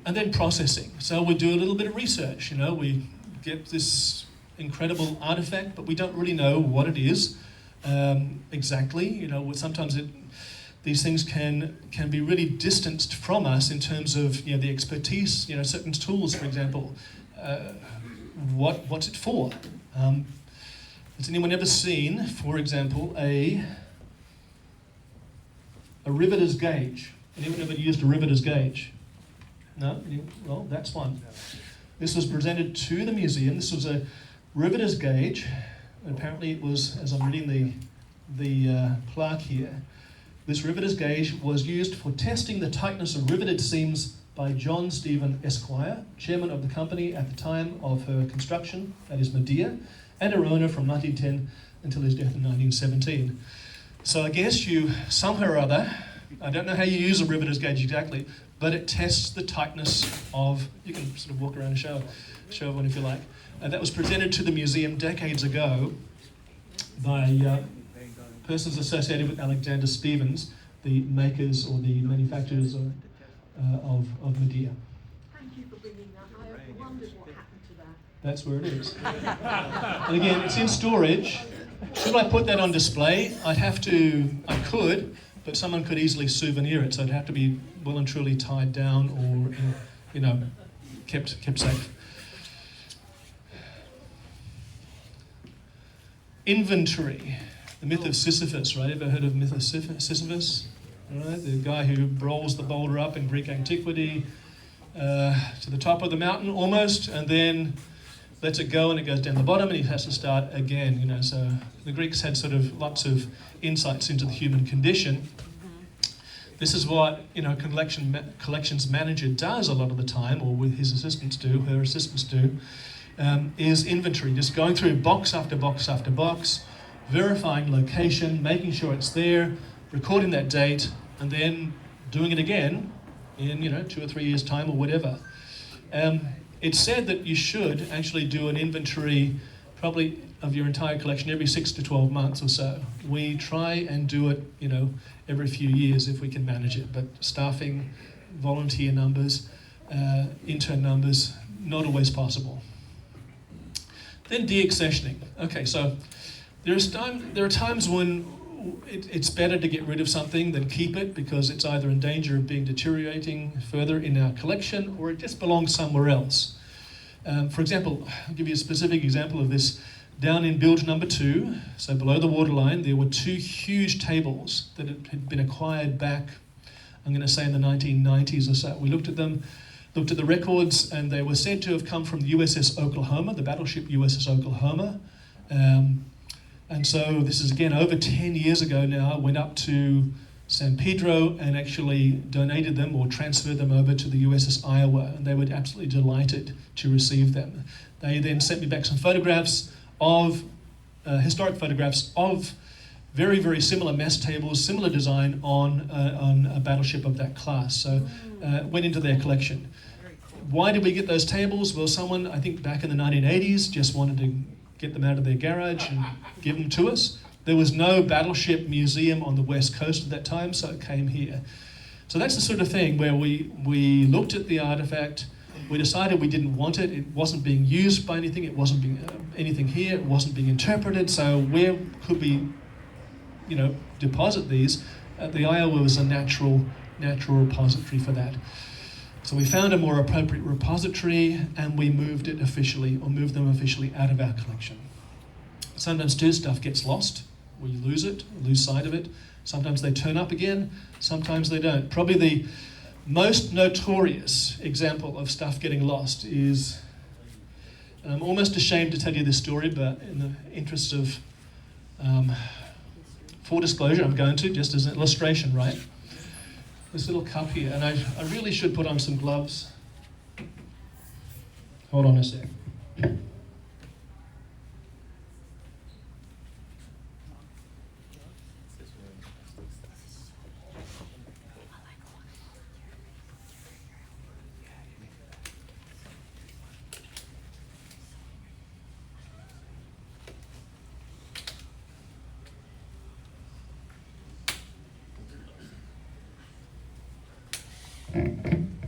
And then processing. So we do a little bit of research. We get this incredible artifact, but we don't really know what it is exactly. Sometimes these things can be really distanced from us in terms of the expertise. Certain tools, for example. What's it for? Has anyone ever seen, for example, a riveter's gauge? Anyone ever used a riveter's gauge? No? Well, that's one. This was presented to the museum. This was a riveter's gauge. And apparently it was, as I'm reading the plaque here, this riveter's gauge was used for testing the tightness of riveted seams by John Stephen Esquire, chairman of the company at the time of her construction, that is Medea, and her owner from 1910 until his death in 1917. So I guess you, somewhere or other, I don't know how you use a riveter's gauge exactly, but it tests the tightness of, you can sort of walk around and show one if you like. That was presented to the museum decades ago by persons associated with Alexander Stevens, the makers or the manufacturers of Medea. Thank you for bringing that. I wondered what happened to that. That's where it is. And again, it's in storage. Should I put that on display? I could, but someone could easily souvenir it, so it'd have to be well and truly tied down or, kept safe. Inventory. The myth of Sisyphus, right? Ever heard of the myth of Sisyphus? right? The guy who rolls the boulder up in Greek antiquity to the top of the mountain almost, and then lets it go and it goes down the bottom and he has to start again, you know. So the Greeks had sort of lots of insights into the human condition. This is what, you know, collections manager does a lot of the time, or with his assistants do, her assistants do, is inventory, just going through box after box after box, verifying location, making sure it's there, recording that date, and then doing it again in, you know, 2 or 3 years' time or whatever. It's said that you should actually do an inventory probably of your entire collection every 6 to 12 months or so. We try and do it, you know, every few years if we can manage it, but staffing, volunteer numbers, intern numbers, not always possible. Then deaccessioning. Okay, so there are times when it's better to get rid of something than keep it because it's either in danger of being deteriorating further in our collection or it just belongs somewhere else. For example, I'll give you a specific example of this. Down in bilge number 2, so below the waterline, there were 2 huge tables that had been acquired back, I'm going to say in the 1990s or so. We looked at them, looked at the records, and they were said to have come from the USS Oklahoma, the battleship USS Oklahoma. And so this is again over 10 years ago now. I went up to San Pedro and actually donated them or transferred them over to the USS Iowa, and they were absolutely delighted to receive them. They then sent me back some photographs of, historic photographs of very, very similar mess tables, similar design on a battleship of that class. So went into their collection. Why did we get those tables? Well, someone, I think back in the 1980s, just wanted to get them out of their garage and give them to us. There was no battleship museum on the West Coast at that time, so it came here. So that's the sort of thing where we looked at the artifact, we decided we didn't want it, it wasn't being used by anything, it wasn't being anything here, it wasn't being interpreted, so where could we, you know, deposit these? The Iowa was a natural repository for that. So we found a more appropriate repository and we moved them officially out of our collection. Sometimes too, stuff gets lost. We lose it, lose sight of it. Sometimes they turn up again, sometimes they don't. Probably the most notorious example of stuff getting lost is, and I'm almost ashamed to tell you this story, but in the interest of full disclosure, I'm going to, just as an illustration, right? This little cup here, and I really should put on some gloves. Hold on a sec.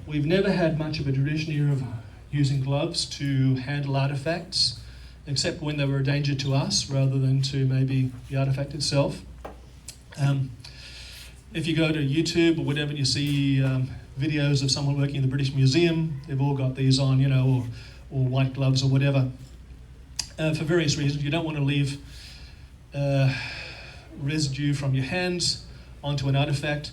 We've never had much of a tradition here of using gloves to handle artifacts, except when they were a danger to us rather than to maybe the artifact itself. If you go to YouTube or whatever and you see videos of someone working in the British Museum, they've all got these on, you know, or white gloves or whatever. For various reasons, you don't want to leave residue from your hands onto an artifact.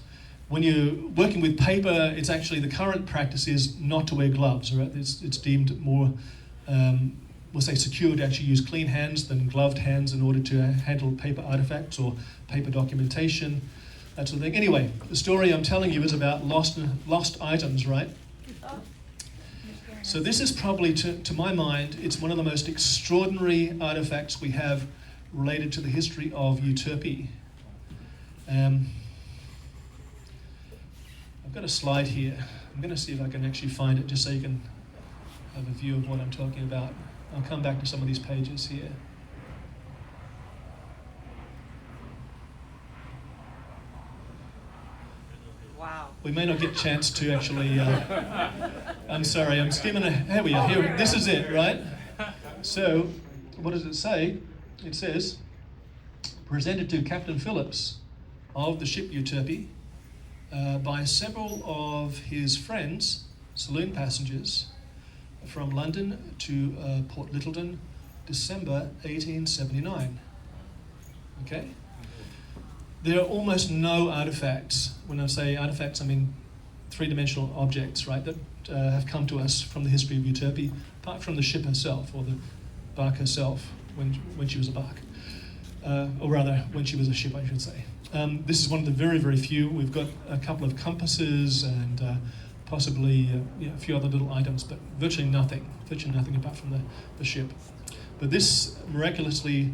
When you're working with paper, it's actually the current practice is not to wear gloves, right? It's deemed more, we'll say, secure to actually use clean hands than gloved hands in order to handle paper artifacts or paper documentation, that sort of thing. Anyway, the story I'm telling you is about lost items, right? So this is probably, to my mind, it's one of the most extraordinary artifacts we have related to the history of euterpe. I've got a slide here. I'm going to see if I can actually find it just so you can have a view of what I'm talking about. I'll come back to some of these pages here. Wow. We may not get a chance to actually, I'm sorry, I'm skimming here we are, here, this is it, right? So, what does it say? It says, presented to Captain Phillips of the ship Euterpe, by several of his friends, saloon passengers, from London to Port Littleton, December 1879. Okay? there are almost no artifacts. When I say artifacts, I mean three-dimensional objects, right, that have come to us from the history of Euterpe, apart from the ship herself, or the bark herself, when she was a bark. Or rather, when she was a ship, I should say. This is one of the very, very few. We've got a couple of compasses and possibly a few other little items, but virtually nothing apart from the ship. But this miraculously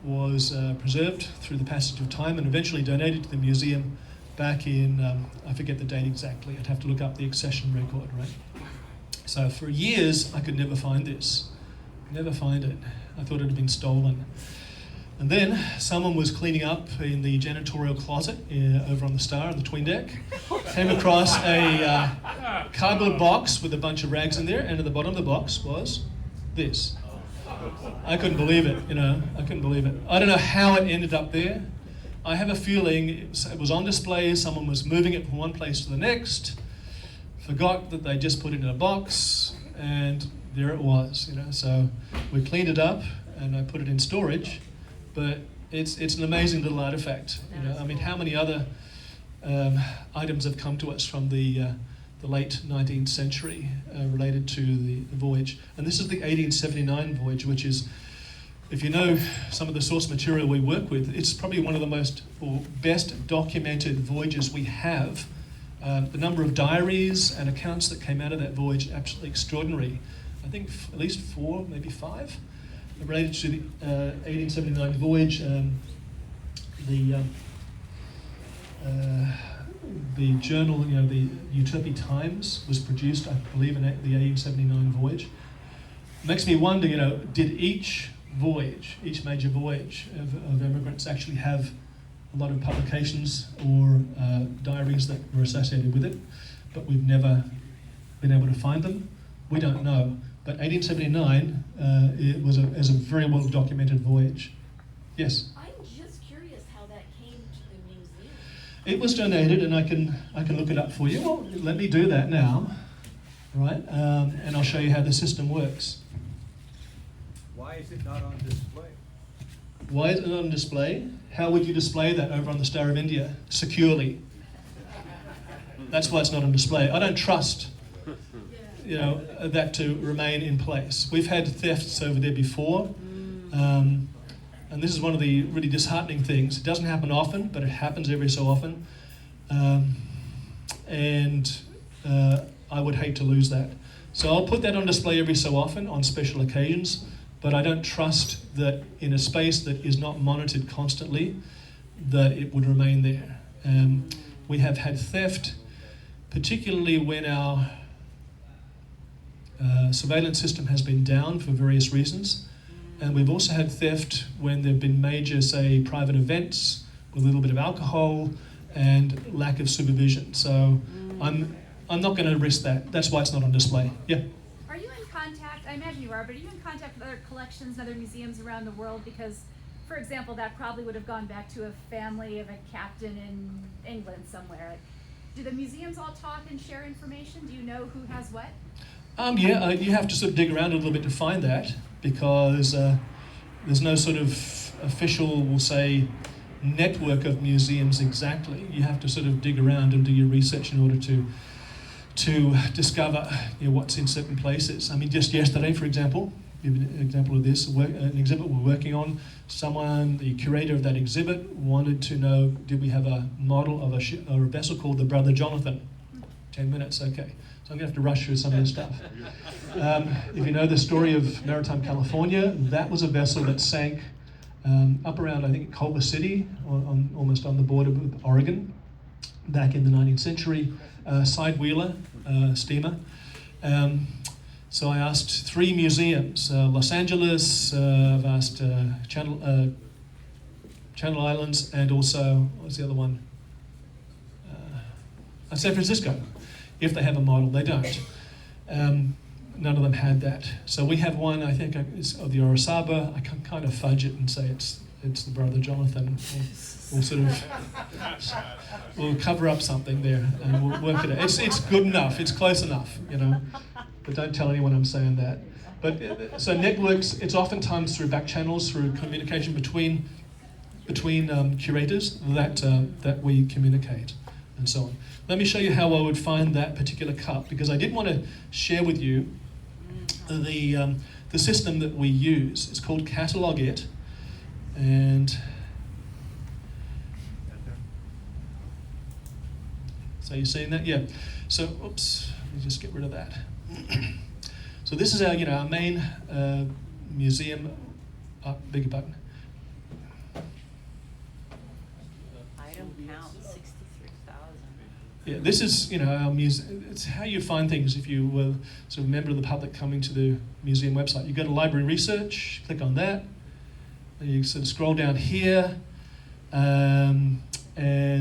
was preserved through the passage of time and eventually donated to the museum back in, I forget the date exactly, I'd have to look up the accession record, right? So for years, I could never find this. Never find it. I thought it had been stolen. And then someone was cleaning up in the janitorial closet over on the Star on the twin deck, came across a cardboard box with a bunch of rags in there, and at the bottom of the box was this. I couldn't believe it, I couldn't believe it. I don't know how it ended up there. I have a feeling it was on display, someone was moving it from one place to the next, forgot that they just put it in a box, and there it was, So we cleaned it up and I put it in storage, but it's an amazing little artifact, I mean, how many other items have come to us from the late 19th century related to the voyage. And this is the 1879 voyage, which is, if you know some of the source material we work with, it's probably one of the most or best documented voyages we have. The number of diaries and accounts that came out of that voyage, absolutely extraordinary. I think at least 4, maybe 5, related to the 1879 voyage. The journal, the Euterpe Times, was produced, I believe, in the 1879 voyage. Makes me wonder, did each major voyage of immigrants actually have a lot of publications or diaries that were associated with it, but we've never been able to find them? We don't know. But 1879 it was a very well documented voyage. Yes? I'm just curious how that came to the museum. It was donated, and I can look it up for you. Well, let me do that now, right? And I'll show you how the system works. Why is it not on display? Why is it not on display? How would you display that over on the Star of India? Securely. That's why it's not on display. I don't trust, that to remain in place. We've had thefts over there before, and this is one of the really disheartening things. It doesn't happen often, but it happens every so often, and I would hate to lose that. So I'll put that on display every so often on special occasions, but I don't trust that in a space that is not monitored constantly, that it would remain there. We have had theft, particularly when our surveillance system has been down for various reasons. And we've also had theft when there have been major, say, private events with a little bit of alcohol and lack of supervision. So I'm not going to risk that. That's why it's not on display. Yeah? Are you in contact, I imagine you are, but are you in contact with other collections and other museums around the world? Because, for example, that probably would have gone back to a family of a captain in England somewhere. Do the museums all talk and share information? Do you know who has what? You have to sort of dig around a little bit to find that, because there's no sort of official, we'll say, network of museums exactly. You have to sort of dig around and do your research in order to discover what's in certain places. I mean, just yesterday, for example, give an example of this, an exhibit we're working on, the curator of that exhibit wanted to know, did we have a model of a ship or a vessel called the Brother Jonathan? 10 minutes, okay. So I'm going to have to rush through some of this stuff. If you know the story of Maritime, California, that was a vessel that sank up around, I think, Culver City, almost on the border with Oregon, back in the 19th century, side-wheeler steamer. So I asked 3 museums, Los Angeles, I've asked Channel Islands, and also, what's the other one? San Francisco. If they have a model, they don't. None of them had that. So we have one, I think, it's of the Orosaba. I can kind of fudge it and say it's the Brother Jonathan. We'll sort of, we'll cover up something there and we'll work it out. It's good enough, it's close enough, but don't tell anyone I'm saying that. But so networks, it's oftentimes through back channels, through communication between between curators that we communicate, and so on. Let me show you how I would find that particular cup, because I did want to share with you the system that we use. It's called Catalog It, and so you're seeing that? Yeah. So, oops, let me just get rid of that. So this is our, our main museum. Beg your pardon. Item count 63,000. Yeah, this is, our museum. It's how you find things if you were sort of a member of the public coming to the museum website. You go to library research, click on that, and you sort of scroll down here, and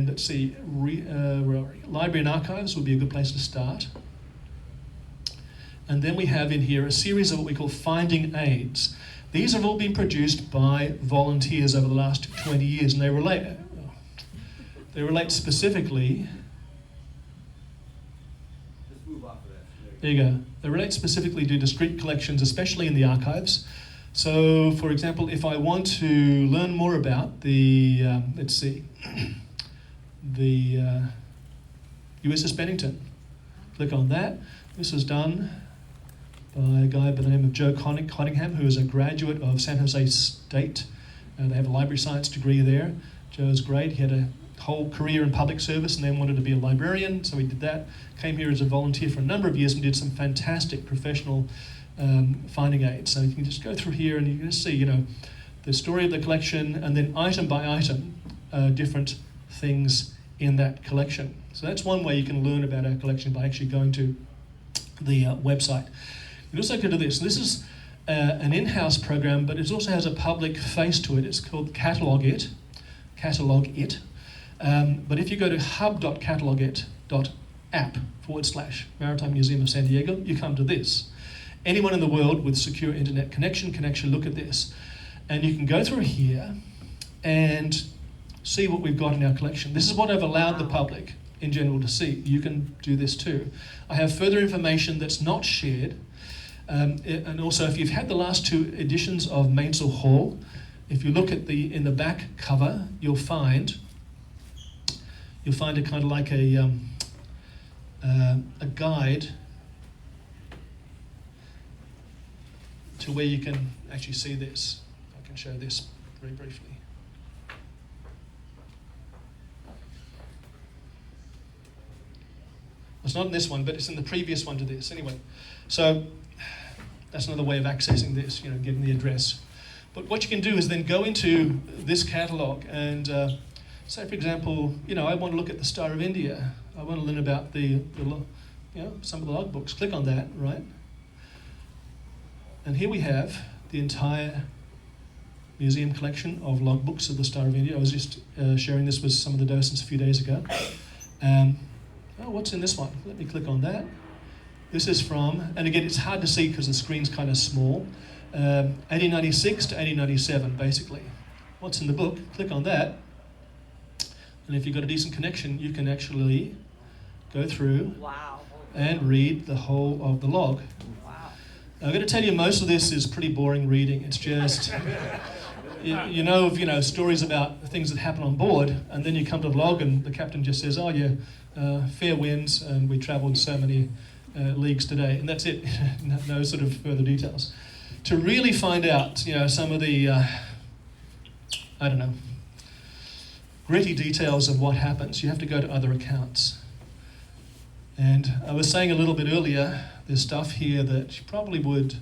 let's see, where are we? Library and archives would be a good place to start. And then we have in here a series of what we call finding aids. These have all been produced by volunteers over the last 20 years, and they relate specifically. Let's move off of that. There you go. They relate specifically to discrete collections, especially in the archives. So, for example, if I want to learn more about the, let's see, the USS Bennington, click on that. This was done by a guy by the name of Joe Cottingham, who is a graduate of San Jose State. They have a library science degree there. Joe's great. He had a whole career in public service and then wanted to be a librarian, so he did that. Came here as a volunteer for a number of years and did some fantastic professional finding aids. So you can just go through here and you can just see, the story of the collection, and then item by item, different things in that collection. So that's one way you can learn about our collection, by actually going to the website. You can also go to this. This is an in-house program, but it also has a public face to it. It's called Catalog It. But if you go to hub.catalogit.app/Maritime Museum of San Diego, you come to this. Anyone in the world with secure internet connection can actually look at this. And you can go through here and see what we've got in our collection. This is what I've allowed the public in general to see. You can do this too. I have further information that's not shared. And also, if you've had the last two editions of Mainsail Hall, if you look at in the back cover, you'll find a kind of like a guide to where you can actually see this. I can show this very briefly. It's not in this one, but it's in the previous one to this. Anyway, so that's another way of accessing this, getting the address. But what you can do is then go into this catalog and say, for example, I want to look at the Star of India. I want to learn about some of the logbooks. Click on that, right? And here we have the entire museum collection of logbooks of the Star of India. I was just sharing this with some of the docents a few days ago. What's in this one? Let me click on that. This is from, and again, it's hard to see because the screen's kind of small, 1896 to 1897, basically. What's in the book? Click on that. And if you've got a decent connection, you can actually go through and read the whole of the log. Wow. I'm going to tell you, most of this is pretty boring reading. It's just, stories about things that happen on board, and then you come to the log and the captain just says, fair winds, and we travelled so many leagues today, and that's it. No sort of further details. To really find out, some of the, gritty details of what happens, you have to go to other accounts. And I was saying a little bit earlier, there's stuff here that you probably would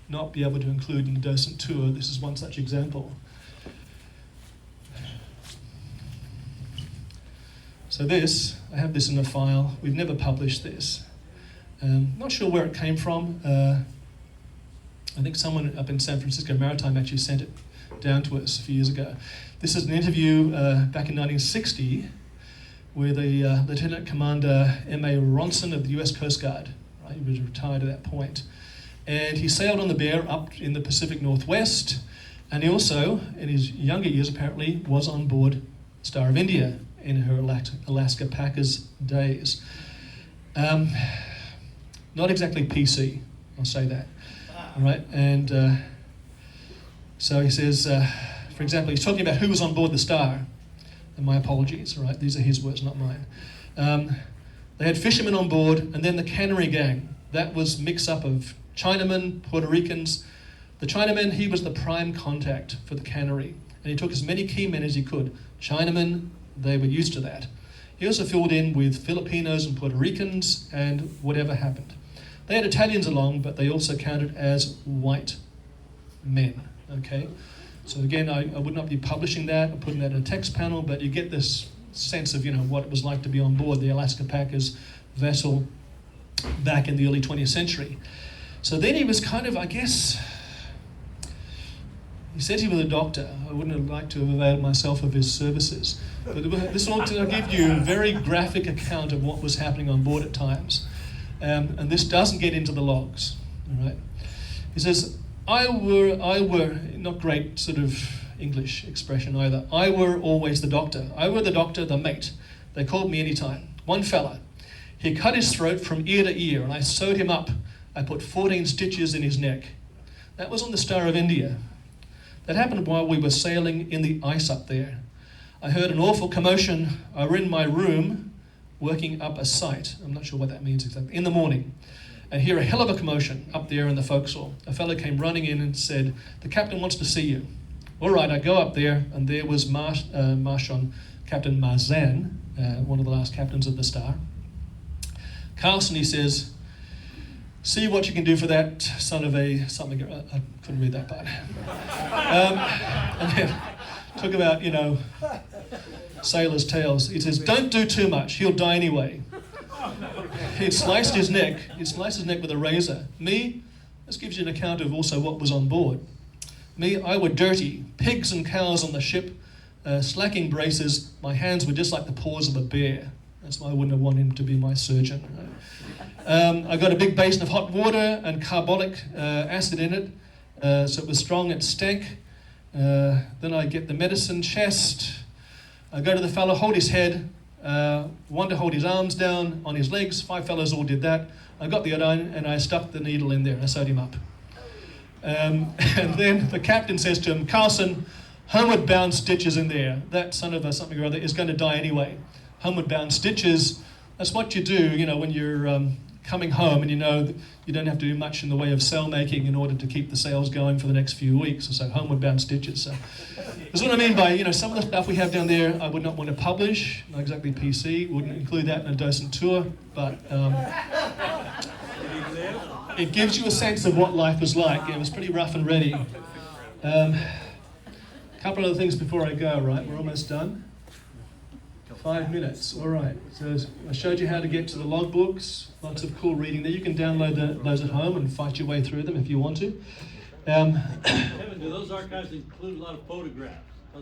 not be able to include in the docent tour. This is one such example. So this, I have this in a file. We've never published this. Not sure where it came from. I think someone up in San Francisco Maritime actually sent it down to us a few years ago. This is an interview back in 1960 with a Lieutenant Commander M.A. Ronson of the US Coast Guard. Right? He was retired at that point. And he sailed on the Bear up in the Pacific Northwest, and he also, in his younger years apparently, was on board Star of India in her Alaska Packers days. Not exactly PC, I'll say that. All right, and so he says, for example, he's talking about who was on board the Star. And my apologies, all right? These are his words, not mine. They had fishermen on board, and then the cannery gang. That was mix up of Chinamen, Puerto Ricans. The Chinamen, he was the prime contact for the cannery, and he took as many key men as he could. Chinamen, they were used to that. He also filled in with Filipinos and Puerto Ricans and whatever happened. They had Italians along, but they also counted as white men, okay? So again, I would not be publishing that or putting that in a text panel, but you get this sense of, what it was like to be on board the Alaska Packers vessel back in the early 20th century. So then he was kind of, I guess, he said he was a doctor. I wouldn't have liked to have availed myself of his services. But this ought to give you a very graphic account of what was happening on board at times. And this doesn't get into the logs, all right? He says, I were, not great sort of English expression either. I were always the doctor. I were the doctor, the mate. They called me anytime. One fella, he cut his throat from ear to ear, and I sewed him up. I put 14 stitches in his neck. That was on the Star of India. That happened while we were sailing in the ice up there. I heard an awful commotion. I were in my room working up a sight. I'm not sure what that means exactly. In the morning. And hear a hell of a commotion up there in the forecastle. A fellow came running in and said, the captain wants to see you. All right, I go up there, and there was Marchand, Captain Marzan, one of the last captains of the Star. Carlson, he says, see what you can do for that son of a something. I couldn't read that part. And then talk about, sailors' tales. He says, don't do too much. He'll die anyway. He'd sliced his neck. He'd sliced his neck with a razor. Me, this gives you an account of also what was on board. Me, I were dirty. Pigs and cows on the ship, slacking braces. My hands were just like the paws of a bear. That's why I wouldn't have wanted him to be my surgeon. I got a big basin of hot water and carbolic acid in it, so it was strong, it stank. Then I get the medicine chest. I go to the fellow, hold his head, one to hold his arms down on his legs. 5 fellows all did that. I got the iodine and I stuck the needle in there and I sewed him up. And then the captain says to him, Carlson, homeward bound stitches in there. That son of a something or other is going to die anyway. Homeward bound stitches, that's what you do, when you're coming home and that you don't have to do much in the way of sail making in order to keep the sails going for the next few weeks. So homeward bound stitches. So that's what I mean by, some of the stuff we have down there I would not want to publish, not exactly PC, wouldn't include that in a Docent tour, but it gives you a sense of what life was like. It was pretty rough and ready. A couple of other things before I go, right? We're almost done. 5 minutes, all right. So I showed you how to get to the logbooks. Lots of cool reading there. You can download those at home and fight your way through them if you want to. Kevin, do those archives include a lot of photographs?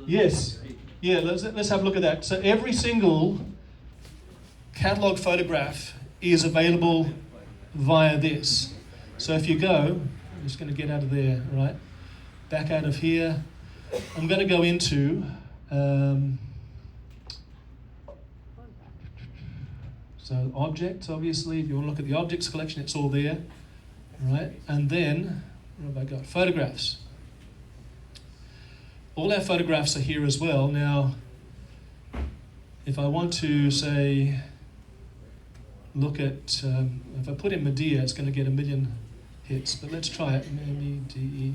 Yes. Yeah, let's have a look at that. So every single catalog photograph is available via this. So if you go, I'm just going to get out of there, right? Back out of here. I'm going to go into... So objects, obviously, if you want to look at the objects collection, it's all there, right? And then, what have I got? Photographs. All our photographs are here as well. Now, if I want to, say, look at, if I put in Medea, it's going to get 1 million hits, but let's try it. Medea.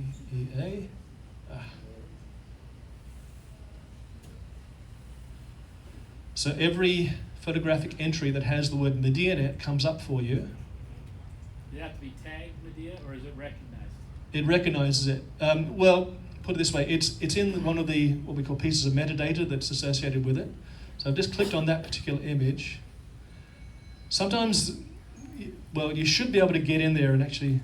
So every photographic entry that has the word Medea in it comes up for you. Does it have to be tagged Medea, or is it recognized? It recognizes it. Well, put it this way, it's in one of the, what we call pieces of metadata that's associated with it. So I've just clicked on that particular image. Sometimes, well, you should be able to get in there and actually,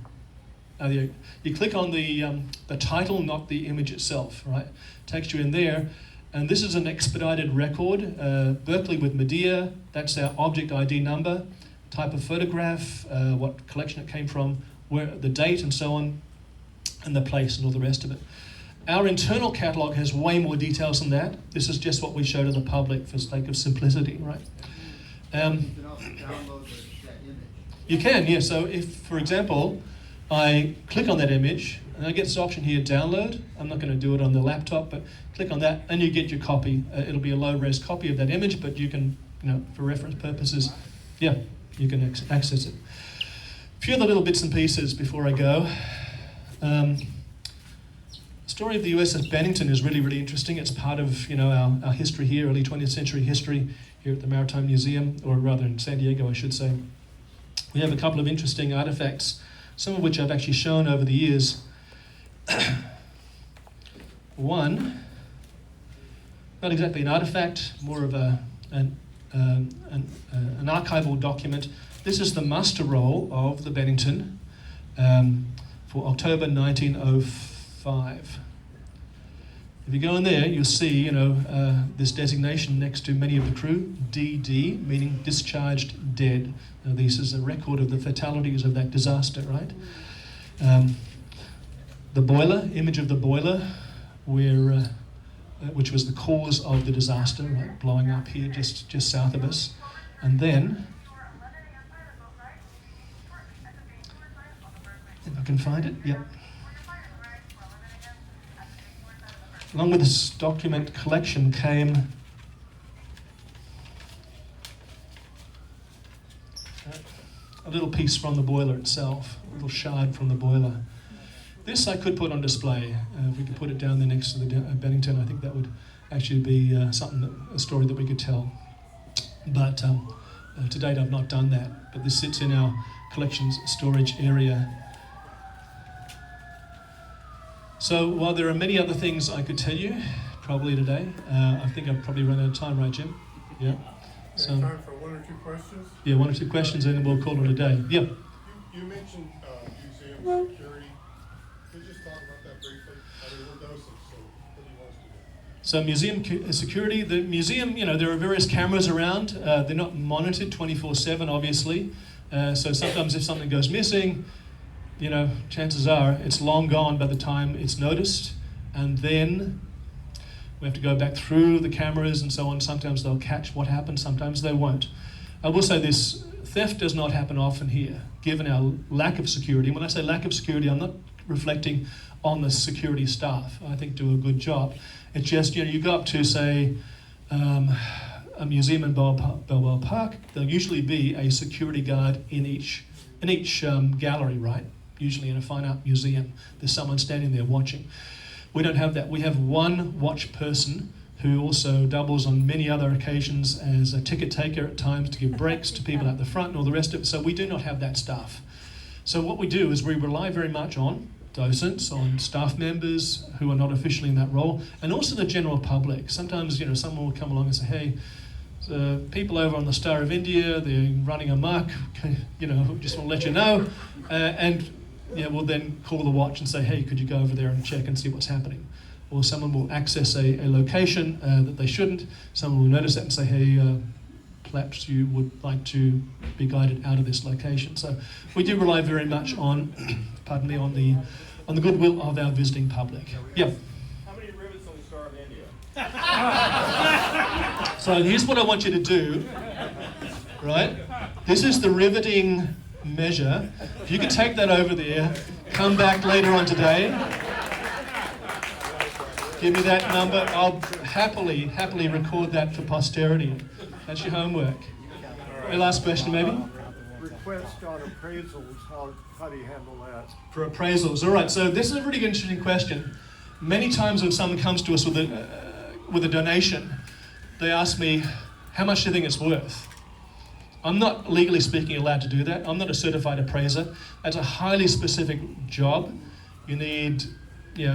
you click on the title, not the image itself, right? Takes you in there. And this is an expedited record, Berkley with Medea, that's our object ID number, type of photograph, what collection it came from, where the date and so on, and the place and all the rest of it. Our internal catalog has way more details than that. This is just what we show to the public for sake of simplicity, right? You can also download that image. You can, yeah. So if, for example, I click on that image, And I get this option here, download. I'm not going to do it on the laptop, but click on that and you get your copy. It'll be a low-res copy of that image, but you can, for reference purposes, yeah, you can access it. A few other little bits and pieces before I go. The story of the USS Bennington is really, really interesting. It's part of, our history here, early 20th century history here at the Maritime Museum, or rather in San Diego, I should say. We have a couple of interesting artifacts, some of which I've actually shown over the years. One, not exactly an artifact, more of an archival document. This is the muster roll of the Bennington for October 1905. If you go in there, you'll see, this designation next to many of the crew, DD, meaning discharged dead. Now, this is a record of the fatalities of that disaster, right? The boiler, image of the boiler, which was the cause of the disaster, right? Blowing up here just south of us. And then, if I can find it, yep. Along with this document collection came a little piece from the boiler itself, a little shard from the boiler. This I could put on display. If we could put it down there next to the Bennington, I think that would actually be a story that we could tell. But to date I've not done that, but this sits in our collections storage area. So while there are many other things I could tell you, probably today, I think I've probably run out of time, right, Jim? Yeah. So, time for one or two questions? Yeah, one or two questions, and then we'll call it a day. Yeah. You mentioned museum security. Could you just talk about that briefly? I mean, we're docents, so what do you want us to do? So museum security, the museum, there are various cameras around. They're not monitored 24/7, obviously. So sometimes if something goes missing, chances are it's long gone by the time it's noticed, and then we have to go back through the cameras and so on. Sometimes they'll catch what happened, sometimes they won't. I will say this, theft does not happen often here, given our lack of security. When I say lack of security, I'm not reflecting on the security staff. I think do a good job. It's just, you go up to, say, a museum in Balboa Park, there'll usually be a security guard in each gallery, right? Usually in a fine art museum, there's someone standing there watching. We don't have that. We have one watch person who also doubles on many other occasions as a ticket taker at times to give breaks to people at the front and all the rest of it. So we do not have that staff. So what we do is we rely very much on docents, on staff members who are not officially in that role, and also the general public. Sometimes, someone will come along and say, hey, people over on the Star of India, they're running amok, just want to let you know. And we'll then call the watch and say, hey, could you go over there and check and see what's happening? Or someone will access a location that they shouldn't. Someone will notice that and say, hey, perhaps you would like to be guided out of this location. So we do rely very much on, pardon me, on the goodwill of our visiting public. Yeah. How many rivets on the Star of India? So here's what I want you to do, right? This is the riveting measure. If you could take that over there, come back later on today, give me that number, I'll happily record that for posterity. That's your homework. Your last question, maybe? Request on appraisals, how do you handle that? For appraisals, all right, so this is a really interesting question. Many times when someone comes to us with a donation, they ask me, how much do you think it's worth? I'm not, legally speaking, allowed to do that. I'm not a certified appraiser. That's a highly specific job. You need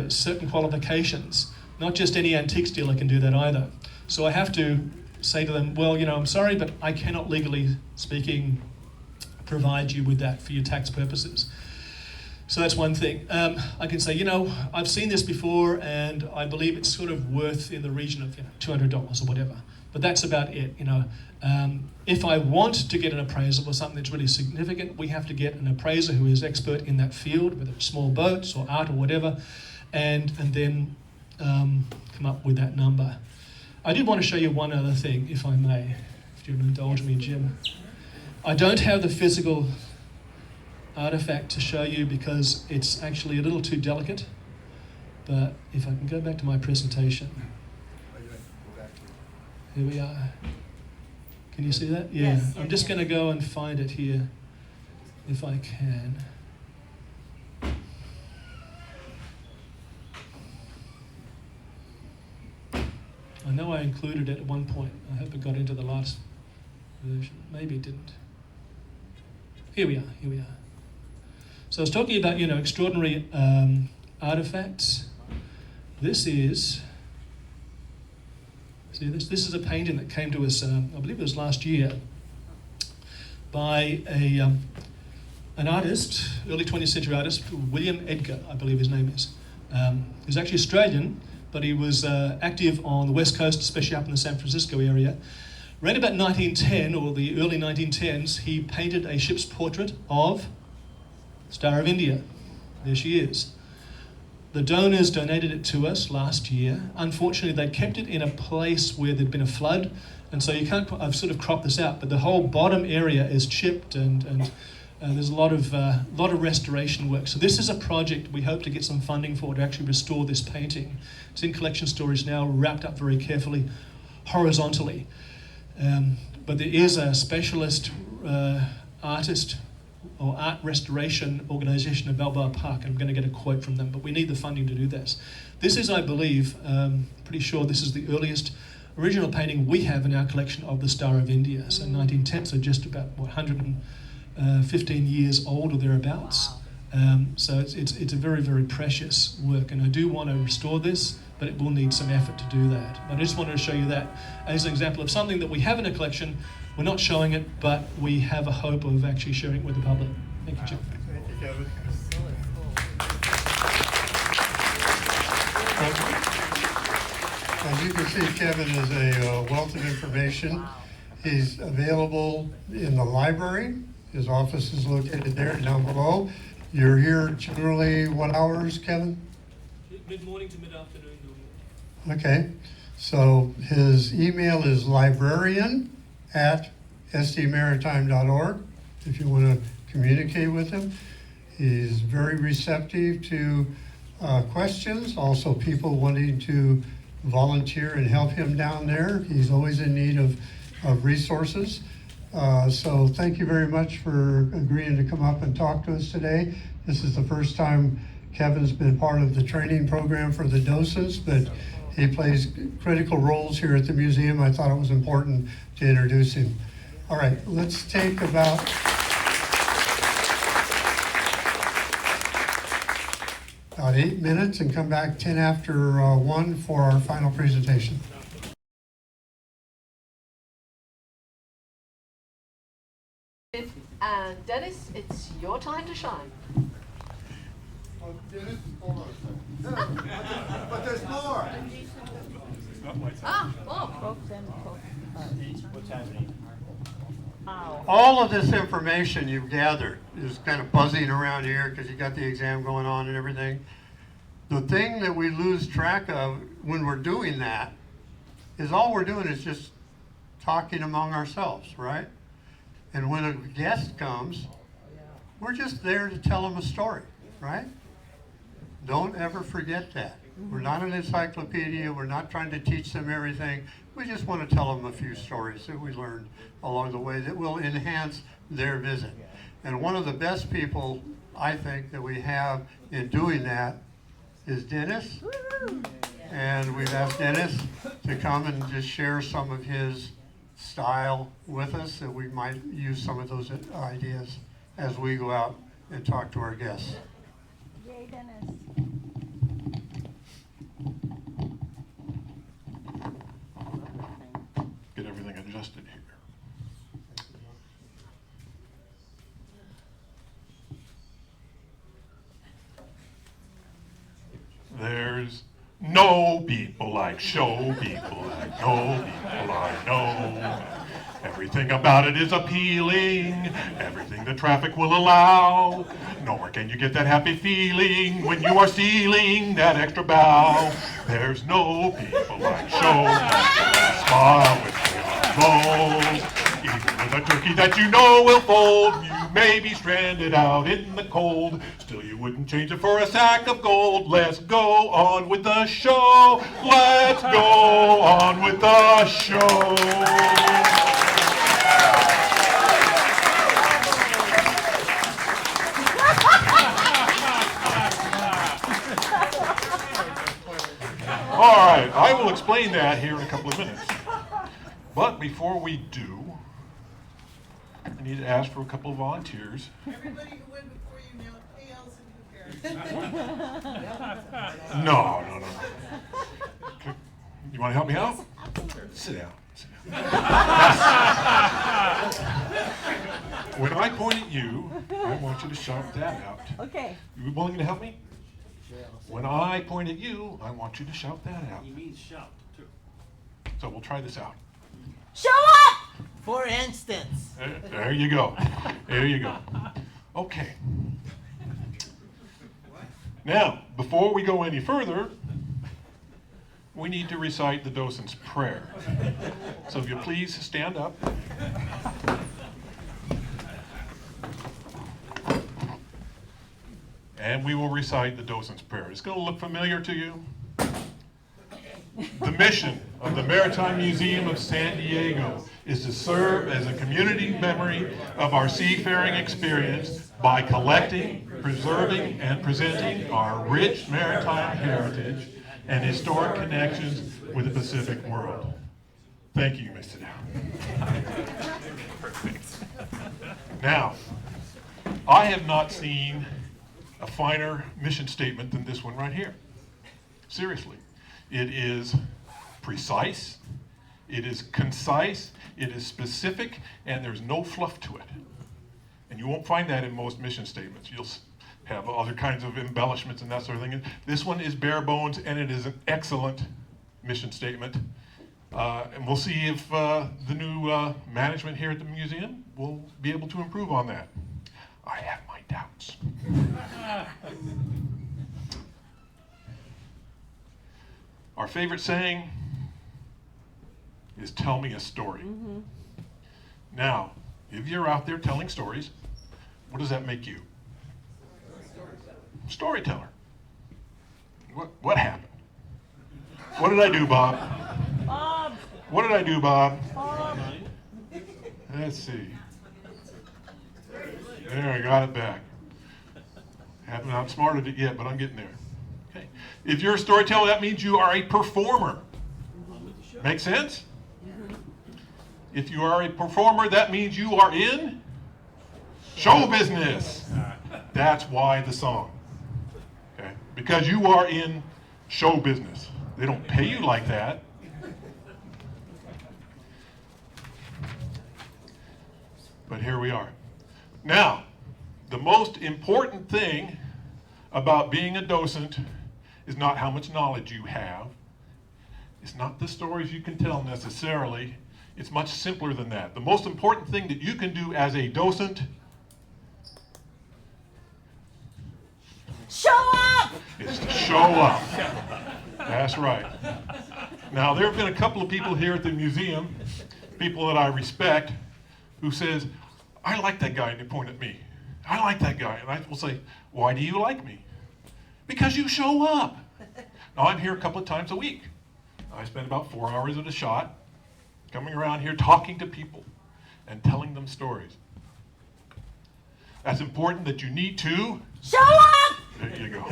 certain qualifications. Not just any antiques dealer can do that either. So I have to say to them, well, I'm sorry, but I cannot, legally speaking, provide you with that for your tax purposes. So that's one thing. I can say, I've seen this before and I believe it's sort of worth in the region of $200 or whatever. But that's about it. If I want to get an appraisal or something that's really significant, we have to get an appraiser who is expert in that field, whether it's small boats or art or whatever, and then come up with that number. I did want to show you one other thing, if I may, if you'll indulge me, Jim. I don't have the physical artifact to show you because it's actually a little too delicate. But if I can go back to my presentation. Here we are. Can you see that? Yeah. Yes, I'm just going to go and find it here, if I can. I know I included it at one point. I hope it got into the last version. Maybe it didn't. Here we are. So I was talking about, extraordinary artifacts. This is, see this is a painting that came to us, I believe it was last year, by an artist, early 20th century artist, William Edgar, I believe his name is. He's actually Australian, but he was active on the West Coast, especially up in the San Francisco area. Around about 1910, or the early 1910s, he painted a ship's portrait of Star of India. There she is. The donors donated it to us last year. Unfortunately, they kept it in a place where there'd been a flood, and so you can't, I've sort of cropped this out, but the whole bottom area is chipped and there's a lot of restoration work. So this is a project we hope to get some funding for to actually restore this painting. It's in collection storage now, wrapped up very carefully, horizontally. But there is a specialist artist or art restoration organisation at Balboa Park, and I'm going to get a quote from them, but we need the funding to do this. This is, I believe, pretty sure this is the earliest original painting we have in our collection of the Star of India. So 1910, so just about, 115 years old or thereabouts. So it's a very, very precious work, and I do want to restore this, but it will need some effort to do that. But I just wanted to show you that as an example of something that we have in a collection. We're not showing it, but we have a hope of actually sharing it with the public. Thank you, Jim. Thank you, Kevin. As you can see, Kevin is a wealth of information. He's available in the library. His office is located there down below. You're here generally what hours, Kevin? Mid-morning to mid-afternoon. Okay, so his email is librarian@sdmaritime.org if you want to communicate with him. He's very receptive to questions, also people wanting to volunteer and help him down there. He's always in need of resources. So thank you very much for agreeing to come up and talk to us today. This is the first time Kevin's been part of the training program for the docents, but he plays critical roles here at the museum. I thought it was important to introduce him. All right, let's take about about 8 minutes and come back 10 after 1 for our final presentation. And Dennis, it's your time to shine. Dennis, hold on a second. But there's more. What's happening? All of this information you've gathered is kind of buzzing around here because you got the exam going on and everything. The thing that we lose track of when we're doing that is all we're doing is just talking among ourselves, right? And when a guest comes, we're just there to tell them a story, right? Don't ever forget that. We're not an encyclopedia. We're not trying to teach them everything. We just want to tell them a few stories that we learned along the way that will enhance their visit. And one of the best people, I think, that we have in doing that is Dennis. And we've asked Dennis to come and just share some of his style with us, that we might use some of those ideas as we go out and talk to our guests. Yay, Dennis. Get everything adjusted here. There's no people like show people like no people I know. Everything about it is appealing, everything the traffic will allow. Nowhere can you get that happy feeling when you are stealing that extra bow. There's no people like show people smile with their rolls. Even with a turkey that you know will fold, you Maybe stranded out in the cold. Still you wouldn't change it for a sack of gold. Let's go on with the show. Let's go on with the show. All right, I will explain that here in a couple of minutes. But before we do, I need to ask for a couple of volunteers. Everybody who went before you now pales in comparison. No. Okay. You want to help me out? Sit down. When I point at you, I want you to shout that out. Okay. You willing to help me? When I point at you, I want you to shout that out. He means shout, too. So we'll try this out. Show up! For instance. There you go. There you go. Okay. Now, before we go any further, we need to recite the docent's prayer. So if you please stand up. And we will recite the docent's prayer. It's going to look familiar to you. The mission of the Maritime Museum of San Diego is to serve as a community memory of our seafaring experience by collecting, preserving, and presenting our rich maritime heritage and historic connections with the Pacific world. Thank you. You may sit down. Perfect. Now, I have not seen a finer mission statement than this one right here. Seriously. It is precise, it is concise, it is specific, and there's no fluff to it. And you won't find that in most mission statements. You'll have other kinds of embellishments and that sort of thing. This one is bare bones, and it is an excellent mission statement. And we'll see if the new management here at the museum will be able to improve on that. I have my doubts. Our favorite saying is tell me a story. Mm-hmm. Now, if you're out there telling stories, what does that make you? Storyteller. What happened? What did I do, Bob? Bob. What did I do, Bob? Bob. Let's see. There, I got it back. Haven't outsmarted it yet, but I'm getting there. Okay. If you're a storyteller, that means you are a performer. Make sense? If you are a performer, that means you are in show business. That's why the song. Okay? Because you are in show business. They don't pay you like that. But here we are. Now, the most important thing about being a docent is not how much knowledge you have. It's not the stories you can tell necessarily. It's much simpler than that. The most important thing that you can do as a docent Show up! is to show up. That's right. Now, there have been a couple of people here at the museum, people that I respect, who says, I like that guy, and they point at me. I like that guy. And I will say, why do you like me? Because you show up. Now, I'm here a couple of times a week. I spend about 4 hours at a shot, coming around here talking to people and telling them stories. That's important that you need to show up! There you go.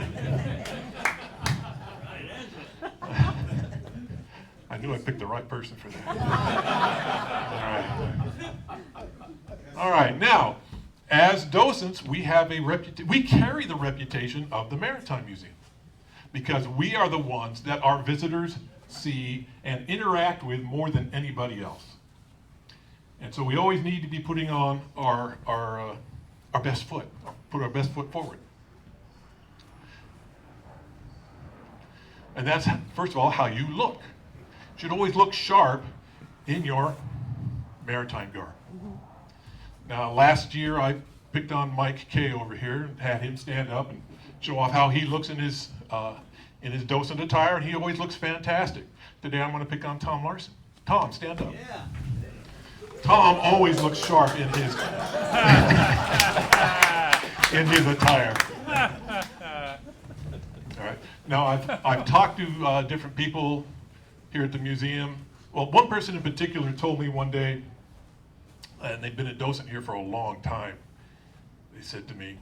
I knew I picked the right person for that. All right. Now, as docents, we have we carry the reputation of the Maritime Museum because we are the ones that our visitors see and interact with more than anybody else. And so we always need to be putting on our best foot, put our best foot forward. And that's, first of all, how you look. You should always look sharp in your maritime garb. Now, last year I picked on Mike Kay over here and had him stand up and show off how he looks in his docent attire, and he always looks fantastic. Today I'm going to pick on Tom Larson. Tom, stand up. Yeah. Tom always looks sharp in his. in his attire. All right. Now, I've talked to different people here at the museum. Well, one person in particular told me one day, and they've been a docent here for a long time. They said to me,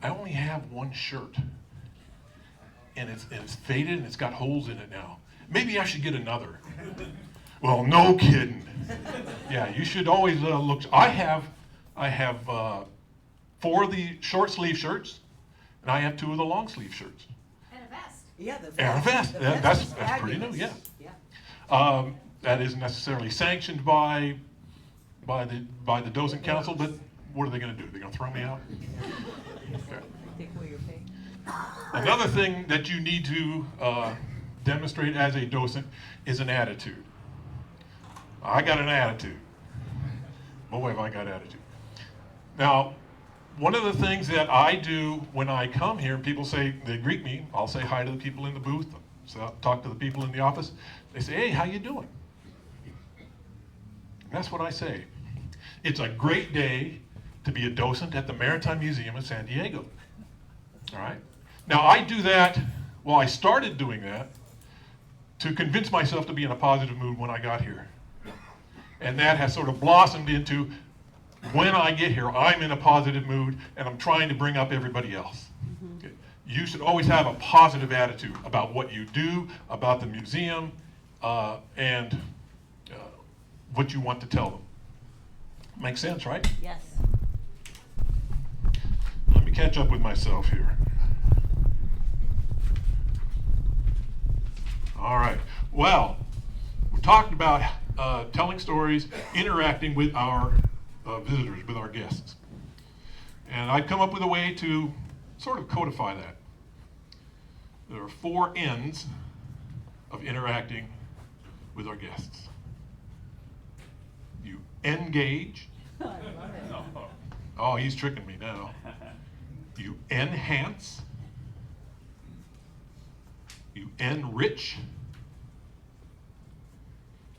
I only have one shirt, and it's faded and it's got holes in it now. Maybe I should get another. Well, no kidding. Yeah, you should always look. I have 4 of the short sleeve shirts, and I have 2 of the long sleeve shirts. And a vest. Yeah, the vest. And a vest. The That's pretty new. fabulous. Yeah. That isn't necessarily sanctioned by the docent council, but what are they going to do? They're going to throw me out? Okay. Take away your pay. Another thing that you need to demonstrate as a docent is an attitude. I got an attitude. Boy, have I got attitude. Now, one of the things that I do when I come here, people say, they greet me, I'll say hi to the people in the booth, so I'll talk to the people in the office. They say, hey, how you doing? That's what I say. It's a great day to be a docent at the Maritime Museum in San Diego. All right? Now, I do that, well, I started doing that to convince myself to be in a positive mood when I got here. And that has sort of blossomed into, when I get here, I'm in a positive mood, and I'm trying to bring up everybody else. Okay? You should always have a positive attitude about what you do, about the museum, and what you want to tell them. Makes sense, right? Yes. Let me catch up with myself here. All right. Well, we're talking about telling stories, interacting with our visitors, with our guests. And I've come up with a way to sort of codify that. There are 4 ends of interacting with our guests. You engage. Oh, he's tricking me now. You enhance. You enrich.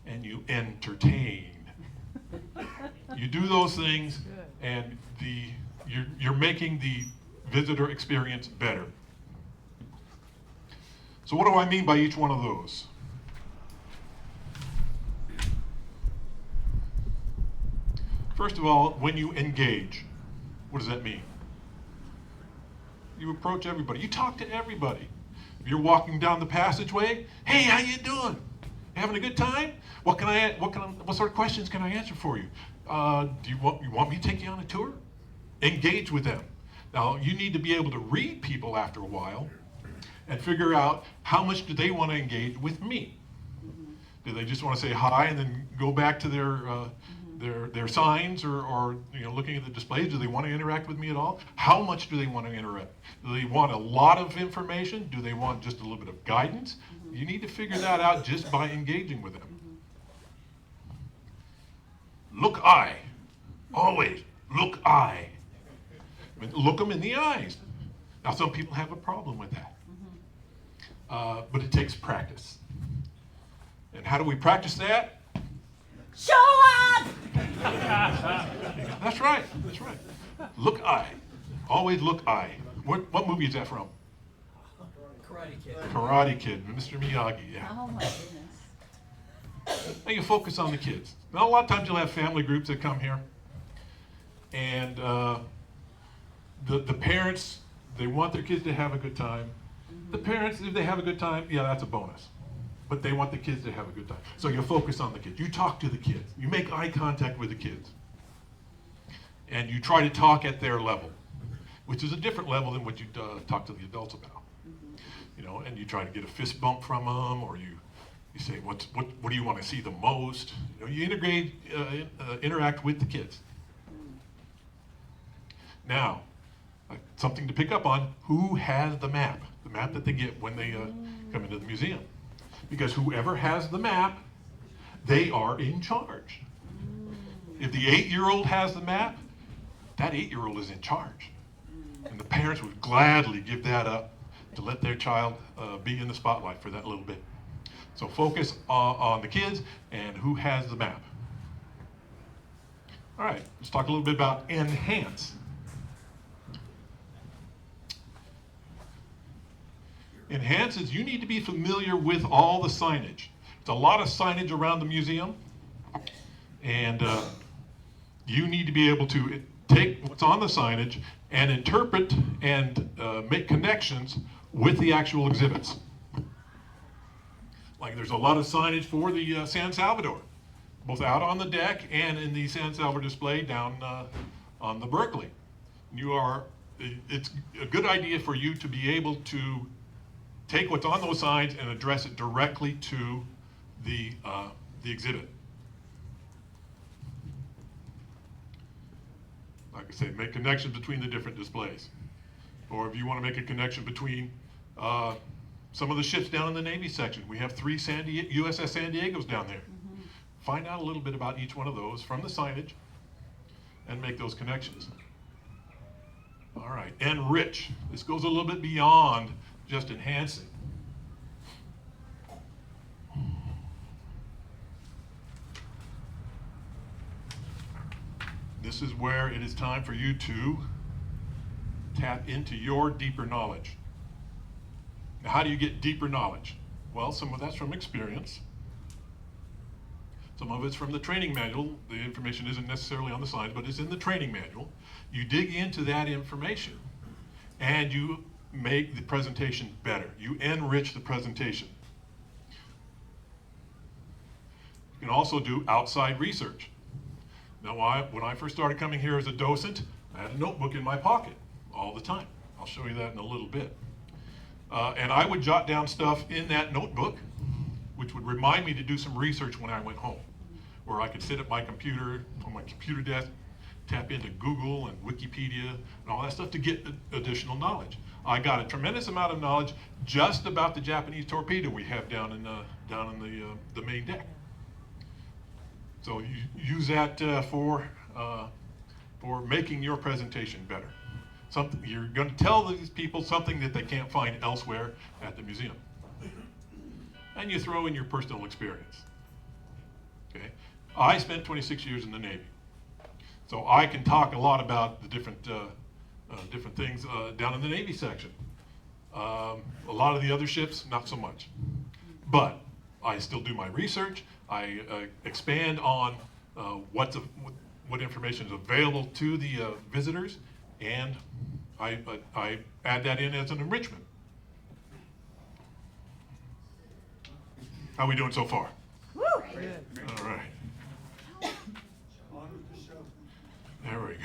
And you entertain. You do those things, and you're making the visitor experience better. So what do I mean by each one of those? First of all, when you engage, what does that mean? You approach everybody. You talk to everybody. If you're walking down the passageway, hey, how you doing? Having a good time? What sort of questions can I answer for you? Do you want me to take you on a tour? Engage with them. Now, you need to be able to read people after a while and figure out how much do they want to engage with me. Do they just want to say hi and then go back to their signs or looking at the displays? Do they want to interact with me at all? How much do they want to interact? Do they want a lot of information? Do they want just a little bit of guidance? You need to figure that out just by engaging with them. Look eye. Always look eye. I mean, look them in the eyes. Now, some people have a problem with that. But it takes practice. And how do we practice that? Show up! That's right. That's right. Look eye. Always look eye. What movie is that from? Karate Kid. Karate Kid, Mr. Miyagi, yeah. Oh my goodness. Now you focus on the kids. Now a lot of times you'll have family groups that come here, and the parents, they want their kids to have a good time. The parents, if they have a good time, yeah, that's a bonus. But they want the kids to have a good time. So you focus on the kids. You talk to the kids. You make eye contact with the kids. And you try to talk at their level, which is a different level than what you talk to the adults about. And you try to get a fist bump from them, or you say, what do you want to see the most? You interact with the kids. Now, something to pick up on, who has the map? The map that they get when they come into the museum. Because whoever has the map, they are in charge. If the 8-year-old has the map, that 8-year-old is in charge. And the parents would gladly give that up to let their child be in the spotlight for that little bit. So focus on the kids and who has the map. All right, let's talk a little bit about enhance. enhances, you need to be familiar with all the signage. There's a lot of signage around the museum, and you need to be able to take what's on the signage and interpret and make connections with the actual exhibits. Like there's a lot of signage for the San Salvador, both out on the deck and in the San Salvador display down on the Berkley. It's a good idea for you to be able to take what's on those signs and address it directly to the exhibit. Like I say, make connections between the different displays. Or if you want to make a connection between some of the ships down in the Navy section. We have 3 USS San Diegos down there. Find out a little bit about each one of those from the signage and make those connections. All right, enrich. This goes a little bit beyond just enhancing. This is where it is time for you to tap into your deeper knowledge. Now, how do you get deeper knowledge? Well, some of that's from experience. Some of it's from the training manual. The information isn't necessarily on the slides, but it's in the training manual. You dig into that information and you make the presentation better. You enrich the presentation. You can also do outside research. Now, when I first started coming here as a docent, I had a notebook in my pocket all the time. I'll show you that in a little bit. And I would jot down stuff in that notebook, which would remind me to do some research when I went home, where I could sit at my computer, on my computer desk, tap into Google and Wikipedia and all that stuff to get additional knowledge. I got a tremendous amount of knowledge just about the Japanese torpedo we have down in the main deck. So you use that for making your presentation better. You're going to tell these people something that they can't find elsewhere at the museum. And you throw in your personal experience. Okay? I spent 26 years in the Navy. So I can talk a lot about the different things down in the Navy section. A lot of the other ships, not so much. But I still do my research. I expand on what information is available to the visitors, and I add that in as an enrichment. How are we doing so far? Woo! All right. There we go.